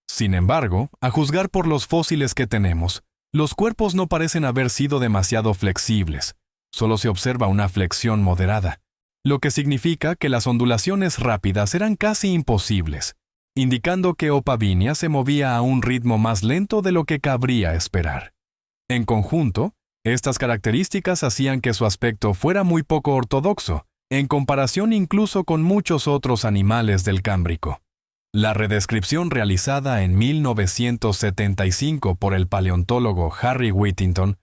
Sin embargo, a juzgar por los fósiles que tenemos, los cuerpos no parecen haber sido demasiado flexibles, solo se observa una flexión moderada, lo que significa que las ondulaciones rápidas eran casi imposibles. indicando que Opavinia se movía a un ritmo más lento de lo que cabría esperar. En conjunto, estas características hacían que su aspecto fuera muy poco ortodoxo, en comparación incluso con muchos otros animales del Cámbrico. La redescripción realizada en 1975 por el paleontólogo Harry Whittington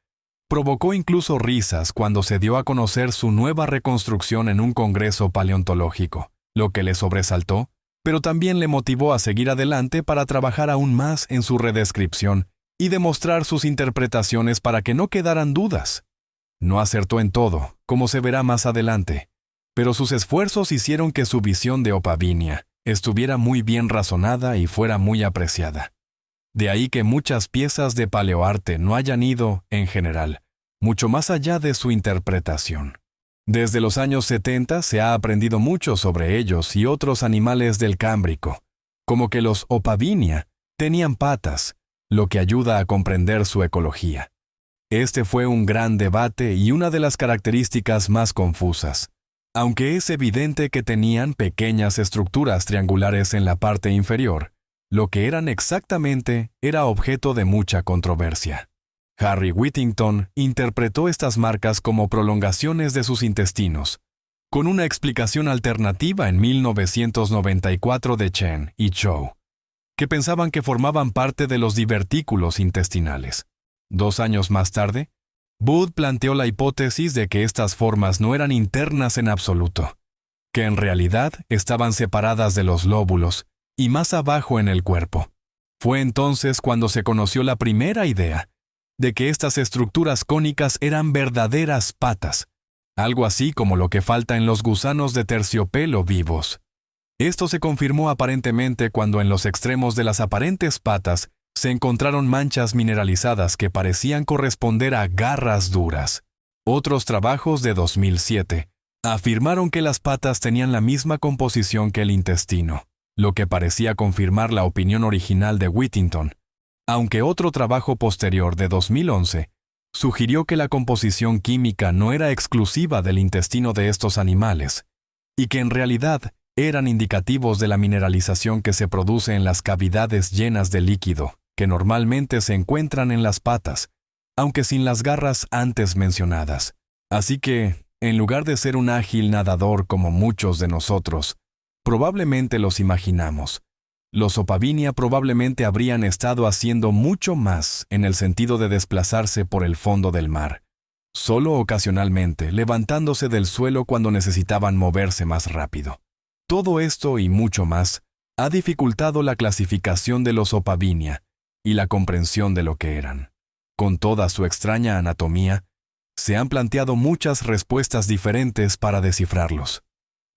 provocó incluso risas cuando se dio a conocer su nueva reconstrucción en un congreso paleontológico, lo que le sobresaltó, pero también le motivó a seguir adelante para trabajar aún más en su redescripción y demostrar sus interpretaciones para que no quedaran dudas. No acertó en todo, como se verá más adelante, pero sus esfuerzos hicieron que su visión de Opavinia estuviera muy bien razonada y fuera muy apreciada. De ahí que muchas piezas de paleoarte no hayan ido, en general, mucho más allá de su interpretación. Desde los años 70 se ha aprendido mucho sobre ellos y otros animales del Cámbrico, como que los Opavinia tenían patas, lo que ayuda a comprender su ecología. Este fue un gran debate y una de las características más confusas, aunque es evidente que tenían pequeñas estructuras triangulares en la parte inferior. Lo que eran exactamente era objeto de mucha controversia. Harry Whittington interpretó estas marcas como prolongaciones de sus intestinos, con una explicación alternativa en 1994 de Chen y Zhou, que pensaban que formaban parte de los divertículos intestinales. 2 años más tarde, Wood planteó la hipótesis de que estas formas no eran internas en absoluto, que en realidad estaban separadas de los lóbulos y más abajo en el cuerpo. Fue entonces cuando se conoció la primera idea de que estas estructuras cónicas eran verdaderas patas, algo así como lo que falta en los gusanos de terciopelo vivos. Esto se confirmó aparentemente cuando en los extremos de las aparentes patas se encontraron manchas mineralizadas que parecían corresponder a garras duras. Otros trabajos de 2007 afirmaron que las patas tenían la misma composición que el intestino, lo que parecía confirmar la opinión original de Whittington, aunque otro trabajo posterior de 2011 sugirió que la composición química no era exclusiva del intestino de estos animales, y que en realidad eran indicativos de la mineralización que se produce en las cavidades llenas de líquido, que normalmente se encuentran en las patas, aunque sin las garras antes mencionadas. Así que, en lugar de ser un ágil nadador como muchos de nosotros, probablemente los imaginamos, los Opavinia probablemente habrían estado haciendo mucho más en el sentido de desplazarse por el fondo del mar, solo ocasionalmente levantándose del suelo cuando necesitaban moverse más rápido. Todo esto y mucho más ha dificultado la clasificación de los Opavinia y la comprensión de lo que eran. Con toda su extraña anatomía, se han planteado muchas respuestas diferentes para descifrarlos.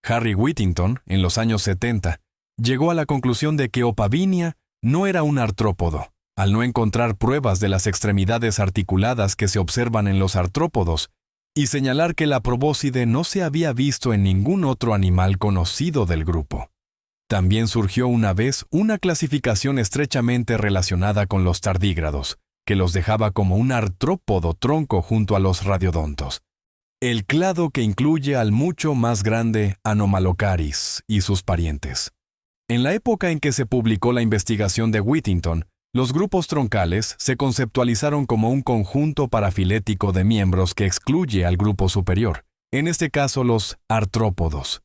Harry Whittington, en los años 70, llegó a la conclusión de que Opavinia no era un artrópodo, al no encontrar pruebas de las extremidades articuladas que se observan en los artrópodos, y señalar que la probóscide no se había visto en ningún otro animal conocido del grupo. También surgió una vez una clasificación estrechamente relacionada con los tardígrados, que los dejaba como un artrópodo tronco junto a los radiodontos. El clado que incluye al mucho más grande Anomalocaris y sus parientes. En la época en que se publicó la investigación de Whittington, los grupos troncales se conceptualizaron como un conjunto parafilético de miembros que excluye al grupo superior, en este caso los artrópodos.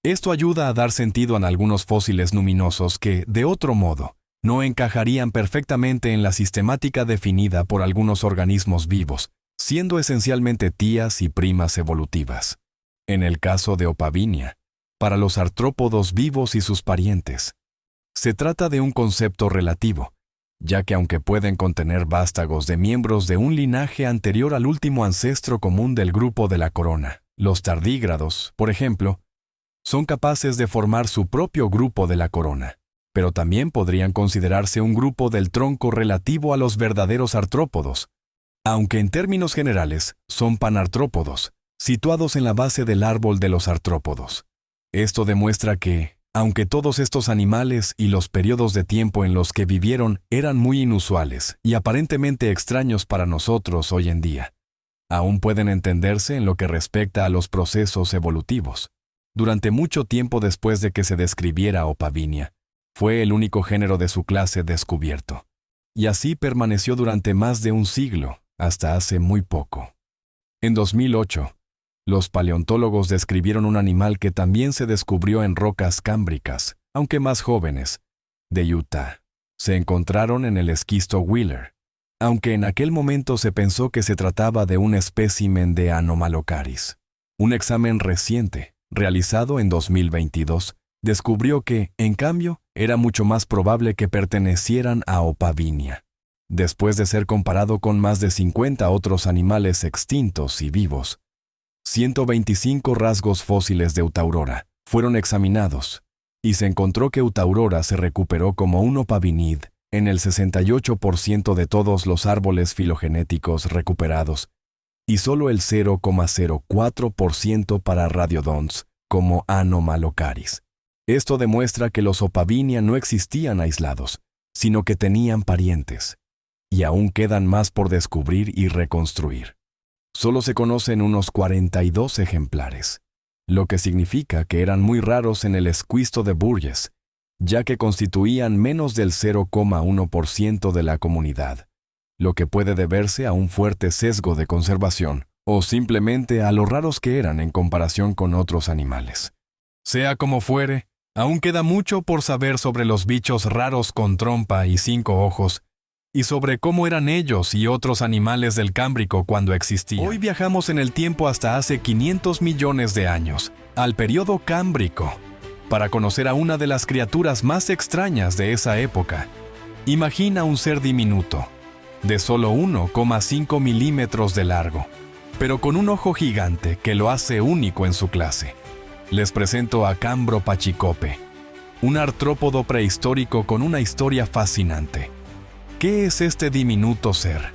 Esto ayuda a dar sentido a algunos fósiles luminosos que, de otro modo, no encajarían perfectamente en la sistemática definida por algunos organismos vivos, siendo esencialmente tías y primas evolutivas. En el caso de Opavinia, para los artrópodos vivos y sus parientes, se trata de un concepto relativo, ya que aunque pueden contener vástagos de miembros de un linaje anterior al último ancestro común del grupo de la corona, los tardígrados, por ejemplo, son capaces de formar su propio grupo de la corona, pero también podrían considerarse un grupo del tronco relativo a los verdaderos artrópodos, aunque en términos generales son panartrópodos, situados en la base del árbol de los artrópodos. Esto demuestra que, aunque todos estos animales y los periodos de tiempo en los que vivieron eran muy inusuales y aparentemente extraños para nosotros hoy en día, aún pueden entenderse en lo que respecta a los procesos evolutivos. Durante mucho tiempo después de que se describiera Opavinia, Fue el único género de su clase descubierto. Y así permaneció durante más de un siglo, hasta hace muy poco. En 2008, los paleontólogos describieron un animal que también se descubrió en rocas cámbricas, aunque más jóvenes, de Utah. Se encontraron en el esquisto Wheeler, aunque en aquel momento se pensó que se trataba de un espécimen de Anomalocaris. Un examen reciente, realizado en 2022, descubrió que, en cambio, era mucho más probable que pertenecieran a Opavinia. Después de ser comparado con más de 50 otros animales extintos y vivos, 125 rasgos fósiles de Utaurora fueron examinados, y se encontró que Utaurora se recuperó como un opavinid en el 68% de todos los árboles filogenéticos recuperados, y solo el 0,04% para Radiodons, como Anomalocaris. Esto demuestra que los Opavinia no existían aislados, sino que tenían parientes, y aún quedan más por descubrir y reconstruir. Solo se conocen unos 42 ejemplares, lo que significa que eran muy raros en el esquisto de Burgess, ya que constituían menos del 0,1% de la comunidad, lo que puede deberse a un fuerte sesgo de conservación o simplemente a lo raros que eran en comparación con otros animales. Sea como fuere, aún queda mucho por saber sobre los bichos raros con trompa y 5 ojos, y sobre cómo eran ellos y otros animales del Cámbrico cuando existían. Hoy viajamos en el tiempo hasta hace 500 millones de años, al período Cámbrico, para conocer a una de las criaturas más extrañas de esa época. Imagina un ser diminuto, de solo 1,5 milímetros de largo, pero con un ojo gigante que lo hace único en su clase. Les presento a Cambro Pachicope, un artrópodo prehistórico con una historia fascinante. ¿Qué es este diminuto ser?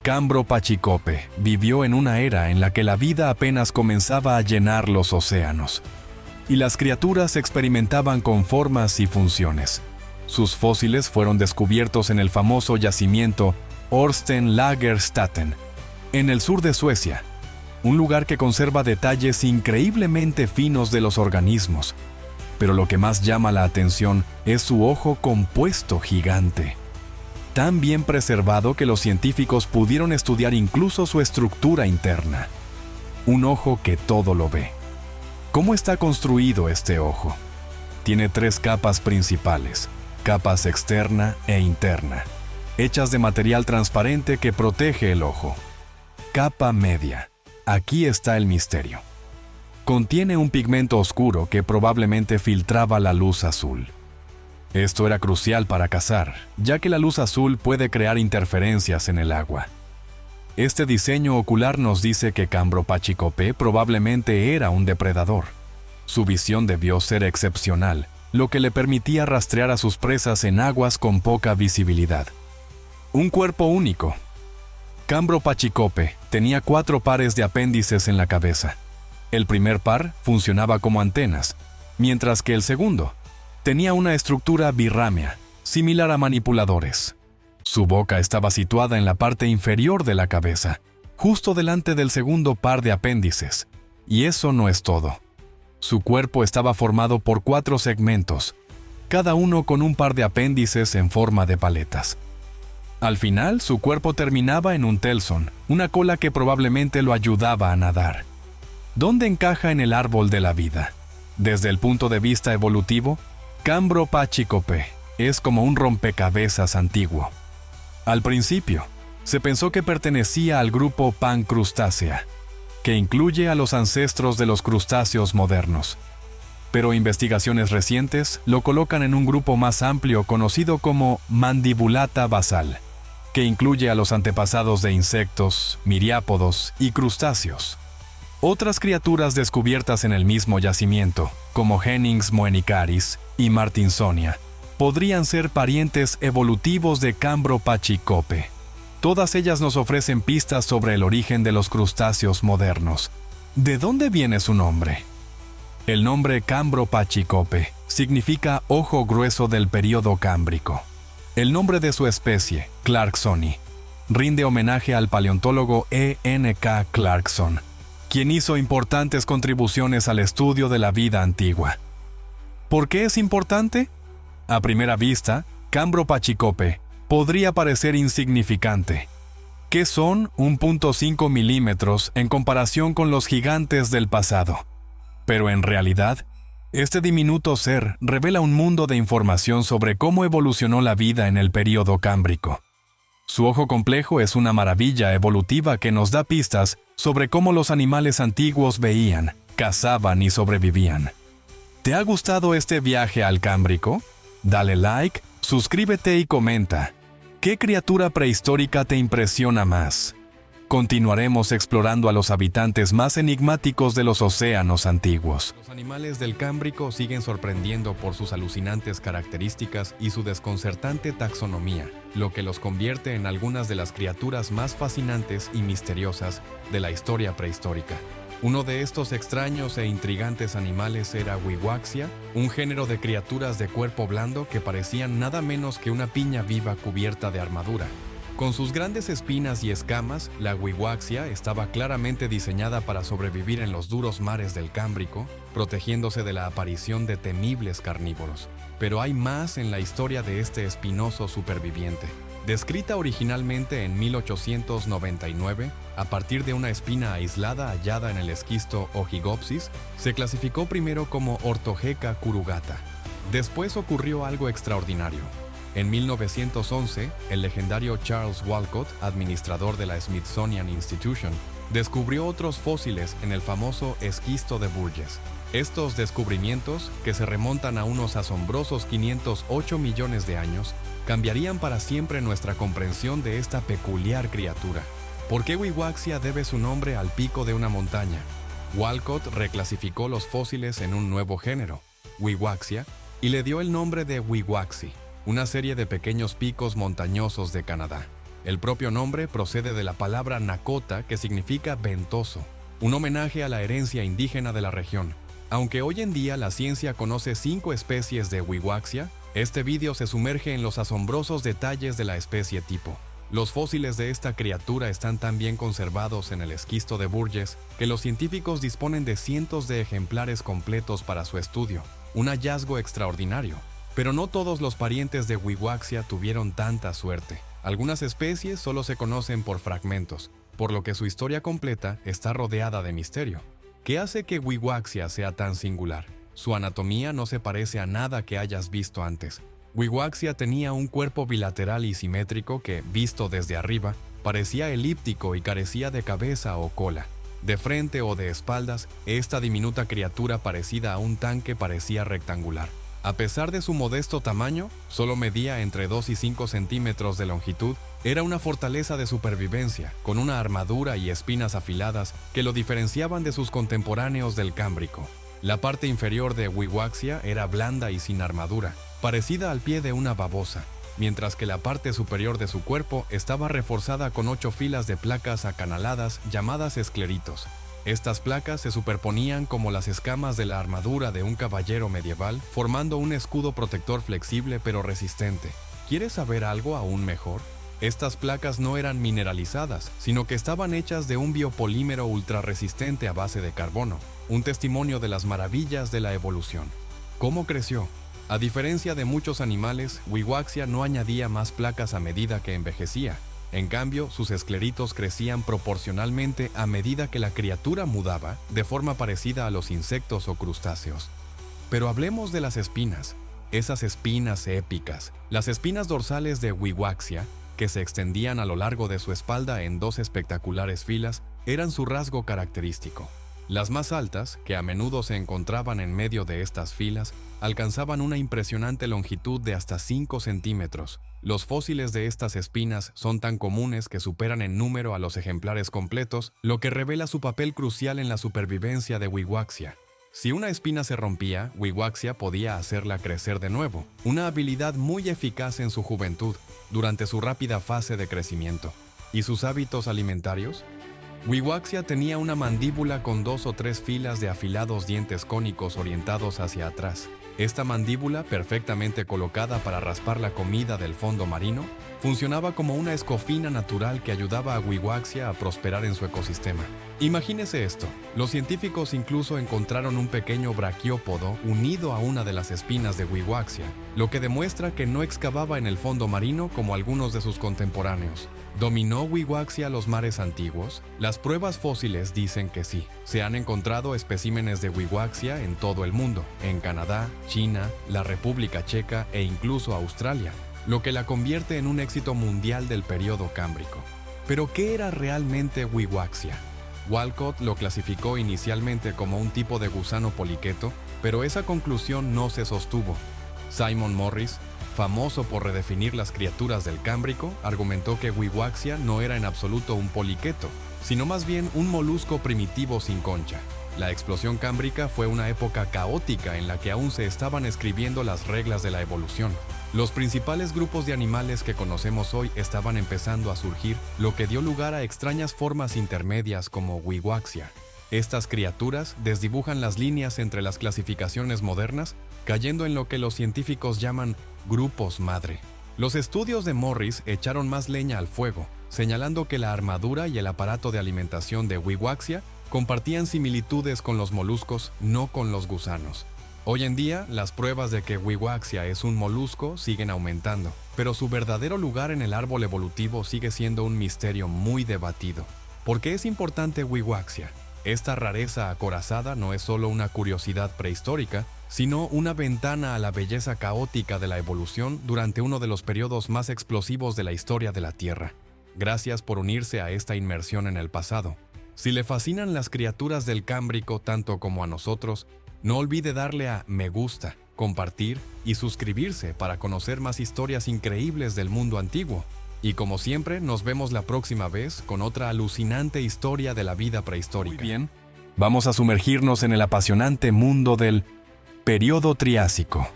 Cambro Pachicope vivió en una era en la que la vida apenas comenzaba a llenar los océanos, y las criaturas experimentaban con formas y funciones. Sus fósiles fueron descubiertos en el famoso yacimiento Orsten Lagerstatten, en el sur de Suecia, un lugar que conserva detalles increíblemente finos de los organismos, pero lo que más llama la atención es su ojo compuesto gigante, tan bien preservado que los científicos pudieron estudiar incluso su estructura interna. Un ojo que todo lo ve. ¿Cómo está construido este ojo? Tiene 3 capas principales, capas externa e interna, hechas de material transparente que protege el ojo. Capa media. Aquí está el misterio. Contiene un pigmento oscuro que probablemente filtraba la luz azul. Esto era crucial para cazar, ya que la luz azul puede crear interferencias en el agua. Este diseño ocular nos dice que Cambro Pachicope probablemente era un depredador. Su visión debió ser excepcional, lo que le permitía rastrear a sus presas en aguas con poca visibilidad. Un cuerpo único. Cambro Pachicope tenía 4 pares de apéndices en la cabeza. El primer par funcionaba como antenas, mientras que el segundo tenía una estructura birrámea, similar a manipuladores. Su boca estaba situada en la parte inferior de la cabeza, justo delante del segundo par de apéndices. Y eso no es todo. Su cuerpo estaba formado por 4 segmentos, cada uno con un par de apéndices en forma de paletas. Al final, su cuerpo terminaba en un telson, una cola que probablemente lo ayudaba a nadar. ¿Dónde encaja en el árbol de la vida? Desde el punto de vista evolutivo, Cambro Pachicope es como un rompecabezas antiguo. Al principio, se pensó que pertenecía al grupo Pancrustacea, que incluye a los ancestros de los crustáceos modernos. Pero investigaciones recientes lo colocan en un grupo más amplio conocido como Mandibulata basal, que incluye a los antepasados de insectos, miriápodos y crustáceos. Otras criaturas descubiertas en el mismo yacimiento, como Hennings moenicaris y Martinsonia, podrían ser parientes evolutivos de Cambro Pachicope. Todas ellas nos ofrecen pistas sobre el origen de los crustáceos modernos. ¿De dónde viene su nombre? El nombre Cambro Pachicope significa ojo grueso del período cámbrico. El nombre de su especie, clarksoni, rinde homenaje al paleontólogo E.N.K. Clarkson, quien hizo importantes contribuciones al estudio de la vida antigua. ¿Por qué es importante? A primera vista, Cambro Pachicope podría parecer insignificante. ¿Qué son 1.5 milímetros en comparación con los gigantes del pasado? Pero en realidad, este diminuto ser revela un mundo de información sobre cómo evolucionó la vida en el período cámbrico. Su ojo complejo es una maravilla evolutiva que nos da pistas sobre cómo los animales antiguos veían, cazaban y sobrevivían. ¿Te ha gustado este viaje al Cámbrico? Dale like, suscríbete y comenta. ¿Qué criatura prehistórica te impresiona más? Continuaremos explorando a los habitantes más enigmáticos de los océanos antiguos. Los animales del Cámbrico siguen sorprendiendo por sus alucinantes características y su desconcertante taxonomía, lo que los convierte en algunas de las criaturas más fascinantes y misteriosas de la historia prehistórica. Uno de estos extraños e intrigantes animales era Wiwaxia, un género de criaturas de cuerpo blando que parecían nada menos que una piña viva cubierta de armadura. Con sus grandes espinas y escamas, la Wiwaxia estaba claramente diseñada para sobrevivir en los duros mares del Cámbrico, protegiéndose de la aparición de temibles carnívoros. Pero hay más en la historia de este espinoso superviviente. Descrita originalmente en 1899, a partir de una espina aislada hallada en el esquisto Ojigopsis, se clasificó primero como Ortogeca curugata. Después ocurrió algo extraordinario. En 1911, el legendario Charles Walcott, administrador de la Smithsonian Institution, descubrió otros fósiles en el famoso esquisto de Burgess. Estos descubrimientos, que se remontan a unos asombrosos 508 millones de años, cambiarían para siempre nuestra comprensión de esta peculiar criatura. ¿Por qué Wiwaxia debe su nombre al pico de una montaña? Walcott reclasificó los fósiles en un nuevo género, Wiwaxia, y le dio el nombre de Wiwaxi, una serie de pequeños picos montañosos de Canadá. El propio nombre procede de la palabra Nakota, que significa ventoso, un homenaje a la herencia indígena de la región. Aunque hoy en día la ciencia conoce 5 especies de Wiwaxia, este vídeo se sumerge en los asombrosos detalles de la especie tipo. Los fósiles de esta criatura están tan bien conservados en el esquisto de Burgess que los científicos disponen de cientos de ejemplares completos para su estudio, un hallazgo extraordinario. Pero no todos los parientes de Wiwaxia tuvieron tanta suerte. Algunas especies solo se conocen por fragmentos, por lo que su historia completa está rodeada de misterio. ¿Qué hace que Wiwaxia sea tan singular? Su anatomía no se parece a nada que hayas visto antes. Wiwaxia tenía un cuerpo bilateral y simétrico que, visto desde arriba, parecía elíptico y carecía de cabeza o cola. De frente o de espaldas, esta diminuta criatura parecida a un tanque parecía rectangular. A pesar de su modesto tamaño, solo medía entre 2 y 5 centímetros de longitud, era una fortaleza de supervivencia, con una armadura y espinas afiladas que lo diferenciaban de sus contemporáneos del Cámbrico. La parte inferior de Wiwaxia era blanda y sin armadura, parecida al pie de una babosa, mientras que la parte superior de su cuerpo estaba reforzada con 8 filas de placas acanaladas llamadas escleritos. Estas placas se superponían como las escamas de la armadura de un caballero medieval, formando un escudo protector flexible pero resistente. ¿Quieres saber algo aún mejor? Estas placas no eran mineralizadas, sino que estaban hechas de un biopolímero ultrarresistente a base de carbono, un testimonio de las maravillas de la evolución. ¿Cómo creció? A diferencia de muchos animales, Wiwaxia no añadía más placas a medida que envejecía. En cambio, sus escleritos crecían proporcionalmente a medida que la criatura mudaba, de forma parecida a los insectos o crustáceos. Pero hablemos de las espinas, esas espinas épicas, las espinas dorsales de Wiwaxia, que se extendían a lo largo de su espalda en 2 espectaculares filas, eran su rasgo característico. Las más altas, que a menudo se encontraban en medio de estas filas, alcanzaban una impresionante longitud de hasta 5 centímetros. Los fósiles de estas espinas son tan comunes que superan en número a los ejemplares completos, lo que revela su papel crucial en la supervivencia de Wiwaxia. Si una espina se rompía, Wiwaxia podía hacerla crecer de nuevo, una habilidad muy eficaz en su juventud, durante su rápida fase de crecimiento. ¿Y sus hábitos alimentarios? Wiwaxia tenía una mandíbula con 2 o 3 filas de afilados dientes cónicos orientados hacia atrás. Esta mandíbula, perfectamente colocada para raspar la comida del fondo marino, funcionaba como una escofina natural que ayudaba a Wiwaxia a prosperar en su ecosistema. Imagínese esto, los científicos incluso encontraron un pequeño braquiópodo unido a una de las espinas de Wiwaxia, lo que demuestra que no excavaba en el fondo marino como algunos de sus contemporáneos. ¿Dominó Wiwaxia los mares antiguos? Las pruebas fósiles dicen que sí. Se han encontrado especímenes de Wiwaxia en todo el mundo, en Canadá, China, la República Checa e incluso Australia, lo que la convierte en un éxito mundial del período cámbrico. ¿Pero qué era realmente Wiwaxia? Walcott lo clasificó inicialmente como un tipo de gusano poliqueto, pero esa conclusión no se sostuvo. Simon Morris, famoso por redefinir las criaturas del Cámbrico, argumentó que Wiwaxia no era en absoluto un poliqueto, sino más bien un molusco primitivo sin concha. La explosión cámbrica fue una época caótica en la que aún se estaban escribiendo las reglas de la evolución. Los principales grupos de animales que conocemos hoy estaban empezando a surgir, lo que dio lugar a extrañas formas intermedias como Wiwaxia. Estas criaturas desdibujan las líneas entre las clasificaciones modernas, cayendo en lo que los científicos llaman grupos madre. Los estudios de Morris echaron más leña al fuego, señalando que la armadura y el aparato de alimentación de Wiwaxia compartían similitudes con los moluscos, no con los gusanos. Hoy en día, las pruebas de que Wiwaxia es un molusco siguen aumentando, pero su verdadero lugar en el árbol evolutivo sigue siendo un misterio muy debatido. ¿Por qué es importante Wiwaxia? Esta rareza acorazada no es solo una curiosidad prehistórica, sino una ventana a la belleza caótica de la evolución durante uno de los periodos más explosivos de la historia de la Tierra. Gracias por unirse a esta inmersión en el pasado. Si le fascinan las criaturas del Cámbrico tanto como a nosotros, no olvide darle a me gusta, compartir y suscribirse para conocer más historias increíbles del mundo antiguo. Y como siempre, nos vemos la próxima vez con otra alucinante historia de la vida prehistórica. Muy bien, vamos a sumergirnos en el apasionante mundo del Período Triásico,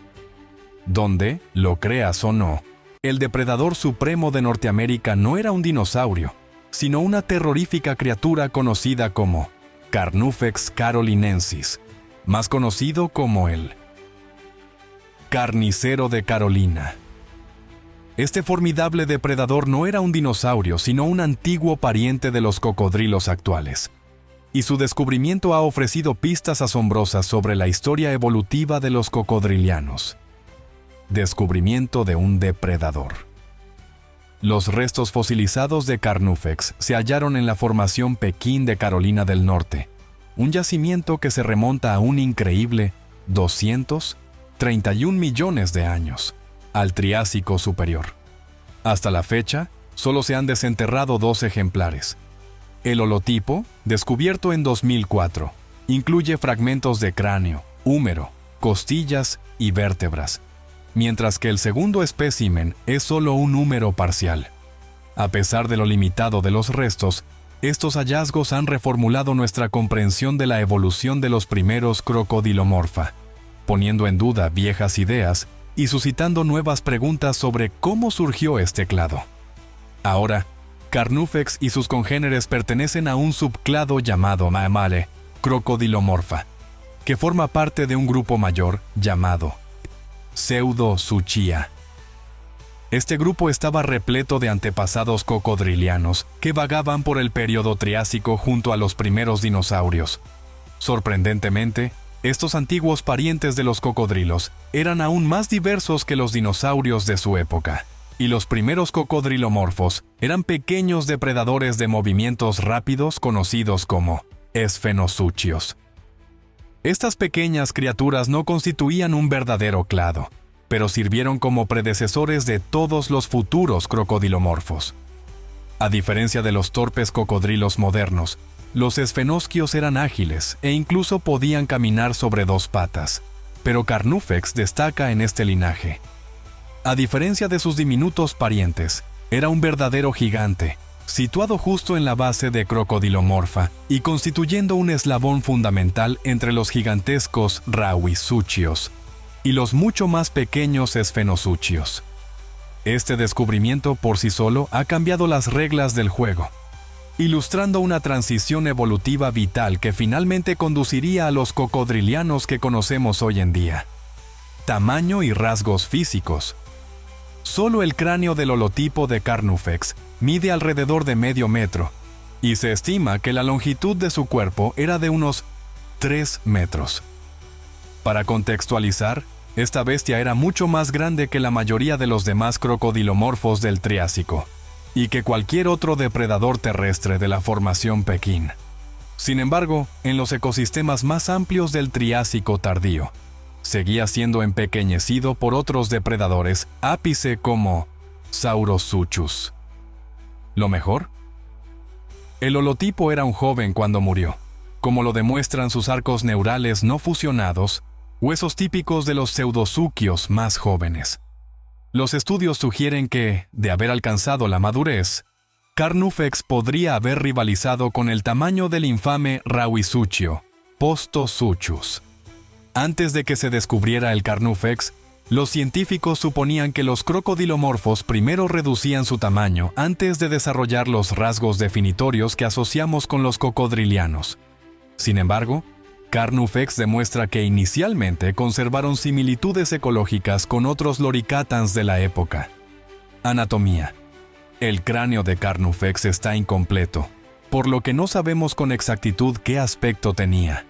donde, lo creas o no, el depredador supremo de Norteamérica no era un dinosaurio, sino una terrorífica criatura conocida como Carnufex carolinensis, más conocido como el carnicero de Carolina. Este formidable depredador no era un dinosaurio, sino un antiguo pariente de los cocodrilos actuales. Y su descubrimiento ha ofrecido pistas asombrosas sobre la historia evolutiva de los cocodrilianos. Descubrimiento de un depredador. Los restos fosilizados de Carnufex se hallaron en la formación Pekín de Carolina del Norte, un yacimiento que se remonta a un increíble 231 millones de años, al Triásico Superior. Hasta la fecha, solo se han desenterrado 2 ejemplares. El holotipo, descubierto en 2004, incluye fragmentos de cráneo, húmero, costillas y vértebras, mientras que el segundo espécimen es solo un húmero parcial. A pesar de lo limitado de los restos, estos hallazgos han reformulado nuestra comprensión de la evolución de los primeros crocodilomorfa, poniendo en duda viejas ideas y suscitando nuevas preguntas sobre cómo surgió este clado. Ahora, Carnufex y sus congéneres pertenecen a un subclado llamado Mamale, Crocodilomorpha, que forma parte de un grupo mayor llamado Pseudosuchia. Este grupo estaba repleto de antepasados cocodrilianos que vagaban por el período Triásico junto a los primeros dinosaurios. Sorprendentemente, estos antiguos parientes de los cocodrilos eran aún más diversos que los dinosaurios de su época, y los primeros cocodrilomorfos eran pequeños depredadores de movimientos rápidos conocidos como esfenosuchios. Estas pequeñas criaturas no constituían un verdadero clado, pero sirvieron como predecesores de todos los futuros crocodilomorfos. A diferencia de los torpes cocodrilos modernos, los esfenosquios eran ágiles e incluso podían caminar sobre 2 patas, pero Carnufex destaca en este linaje. A diferencia de sus diminutos parientes, era un verdadero gigante, situado justo en la base de Crocodilomorpha y constituyendo un eslabón fundamental entre los gigantescos Rauisuchios y los mucho más pequeños esfenosuchios. Este descubrimiento por sí solo ha cambiado las reglas del juego, ilustrando una transición evolutiva vital que finalmente conduciría a los cocodrilianos que conocemos hoy en día. tamaño y rasgos físicos. Solo el cráneo del holotipo de Carnufex mide alrededor de medio metro, y se estima que la longitud de su cuerpo era de unos 3 metros. Para contextualizar, esta bestia era mucho más grande que la mayoría de los demás crocodilomorfos del Triásico, y que cualquier otro depredador terrestre de la formación Pekín. Sin embargo, en los ecosistemas más amplios del Triásico tardío, seguía siendo empequeñecido por otros depredadores ápice como Saurosuchus. ¿Lo mejor? El holotipo era un joven cuando murió, como lo demuestran sus arcos neurales no fusionados, huesos típicos de los pseudosuquios más jóvenes. Los estudios sugieren que, de haber alcanzado la madurez, Carnufex podría haber rivalizado con el tamaño del infame Rauisuchio, Postosuchus. Antes de que se descubriera el Carnufex, los científicos suponían que los crocodilomorfos primero reducían su tamaño antes de desarrollar los rasgos definitorios que asociamos con los cocodrilianos. Sin embargo, Carnufex demuestra que inicialmente conservaron similitudes ecológicas con otros loricatans de la época. Anatomía. El cráneo de Carnufex está incompleto, por lo que no sabemos con exactitud qué aspecto tenía.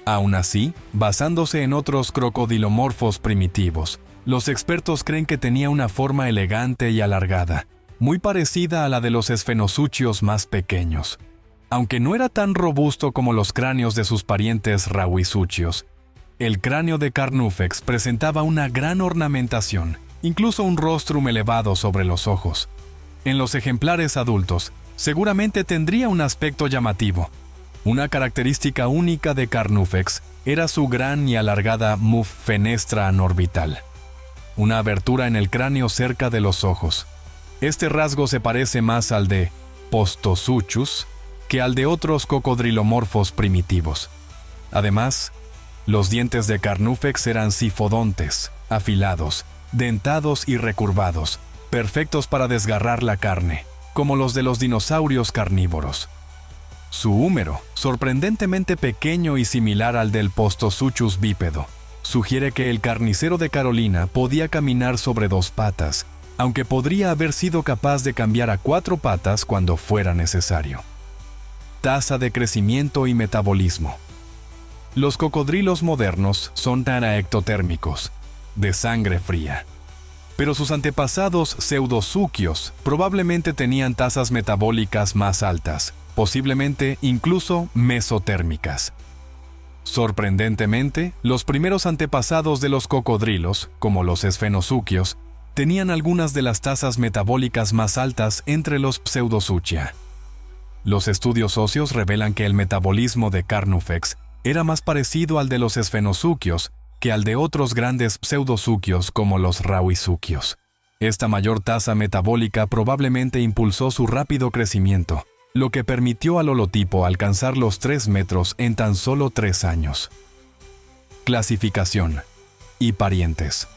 Aún así, basándose en otros crocodilomorfos primitivos, los expertos creen que tenía una forma elegante y alargada, muy parecida a la de los esfenosuchios más pequeños. Aunque no era tan robusto como los cráneos de sus parientes rauisuchios, el cráneo de Carnufex presentaba una gran ornamentación, incluso un rostrum elevado sobre los ojos. En los ejemplares adultos, seguramente tendría un aspecto llamativo. Una característica única de Carnufex era su gran y alargada muf fenestra anorbital, una abertura en el cráneo cerca de los ojos. Este rasgo se parece más al de Postosuchus que al de otros cocodrilomorfos primitivos. Además, los dientes de Carnufex eran cifodontes, afilados, dentados y recurvados, perfectos para desgarrar la carne, como los de los dinosaurios carnívoros. Su húmero, sorprendentemente pequeño y similar al del Postosuchus bípedo, sugiere que el carnicero de Carolina podía caminar sobre 2 patas, aunque podría haber sido capaz de cambiar a 4 patas cuando fuera necesario. Tasa de crecimiento y metabolismo. Los cocodrilos modernos son ectotérmicos, de sangre fría. Pero sus antepasados pseudosuquios probablemente tenían tasas metabólicas más altas, posiblemente incluso mesotérmicas. Sorprendentemente, los primeros antepasados de los cocodrilos, como los esfenosuquios, tenían algunas de las tasas metabólicas más altas entre los pseudosuchia. Los estudios óseos revelan que el metabolismo de Carnufex era más parecido al de los esfenosuquios que al de otros grandes pseudosuquios como los rauisuquios. Esta mayor tasa metabólica probablemente impulsó su rápido crecimiento, lo que permitió al holotipo alcanzar los 3 metros en tan solo 3 años. Clasificación y parientes.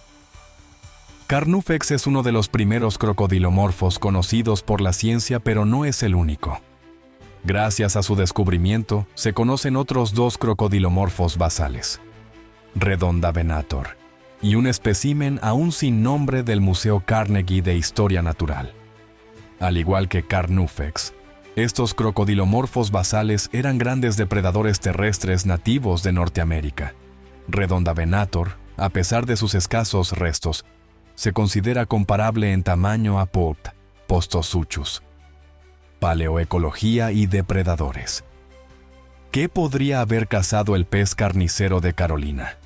Carnufex es uno de los primeros crocodilomorfos conocidos por la ciencia, pero no es el único. Gracias a su descubrimiento, se conocen otros 2 crocodilomorfos basales, Redondavenator, y un espécimen aún sin nombre del Museo Carnegie de Historia Natural. Al igual que Carnufex, estos crocodilomorfos basales eran grandes depredadores terrestres nativos de Norteamérica. Redondavenator, a pesar de sus escasos restos, se considera comparable en tamaño a Postosuchus. Paleoecología y depredadores. ¿Qué podría haber cazado el pez carnicero de Carolina?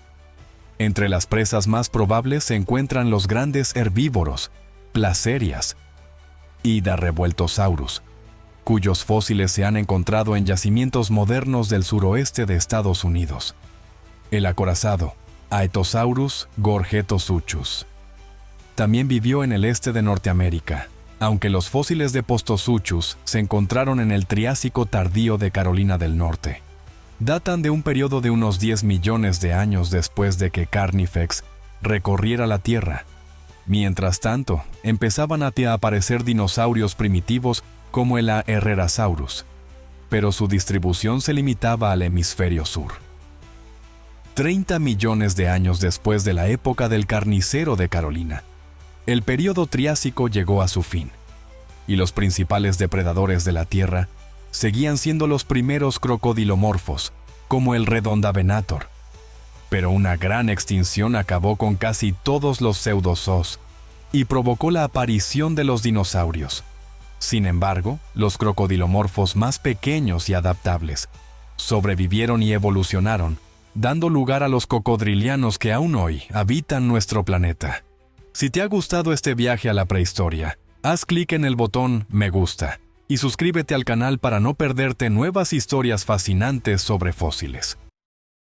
Entre las presas más probables se encuentran los grandes herbívoros, Placerias y Darrevueltosaurus, cuyos fósiles se han encontrado en yacimientos modernos del suroeste de Estados Unidos. El acorazado, Aetosaurus gorgetosuchus. También vivió en el este de Norteamérica, aunque los fósiles de Postosuchus se encontraron en el Triásico tardío de Carolina del Norte. Datan de un periodo de unos 10 millones de años después de que Carnifex recorriera la Tierra. Mientras tanto, empezaban a aparecer dinosaurios primitivos como el Herrerasaurus, pero su distribución se limitaba al hemisferio sur. 30 millones de años después de la época del carnicero de Carolina. El período Triásico llegó a su fin, y los principales depredadores de la Tierra seguían siendo los primeros crocodilomorfos, como el Redondavenator. Pero una gran extinción acabó con casi todos los pseudozoos y provocó la aparición de los dinosaurios. Sin embargo, los crocodilomorfos más pequeños y adaptables sobrevivieron y evolucionaron, dando lugar a los cocodrilianos que aún hoy habitan nuestro planeta. Si te ha gustado este viaje a la prehistoria, haz clic en el botón Me gusta y suscríbete al canal para no perderte nuevas historias fascinantes sobre fósiles.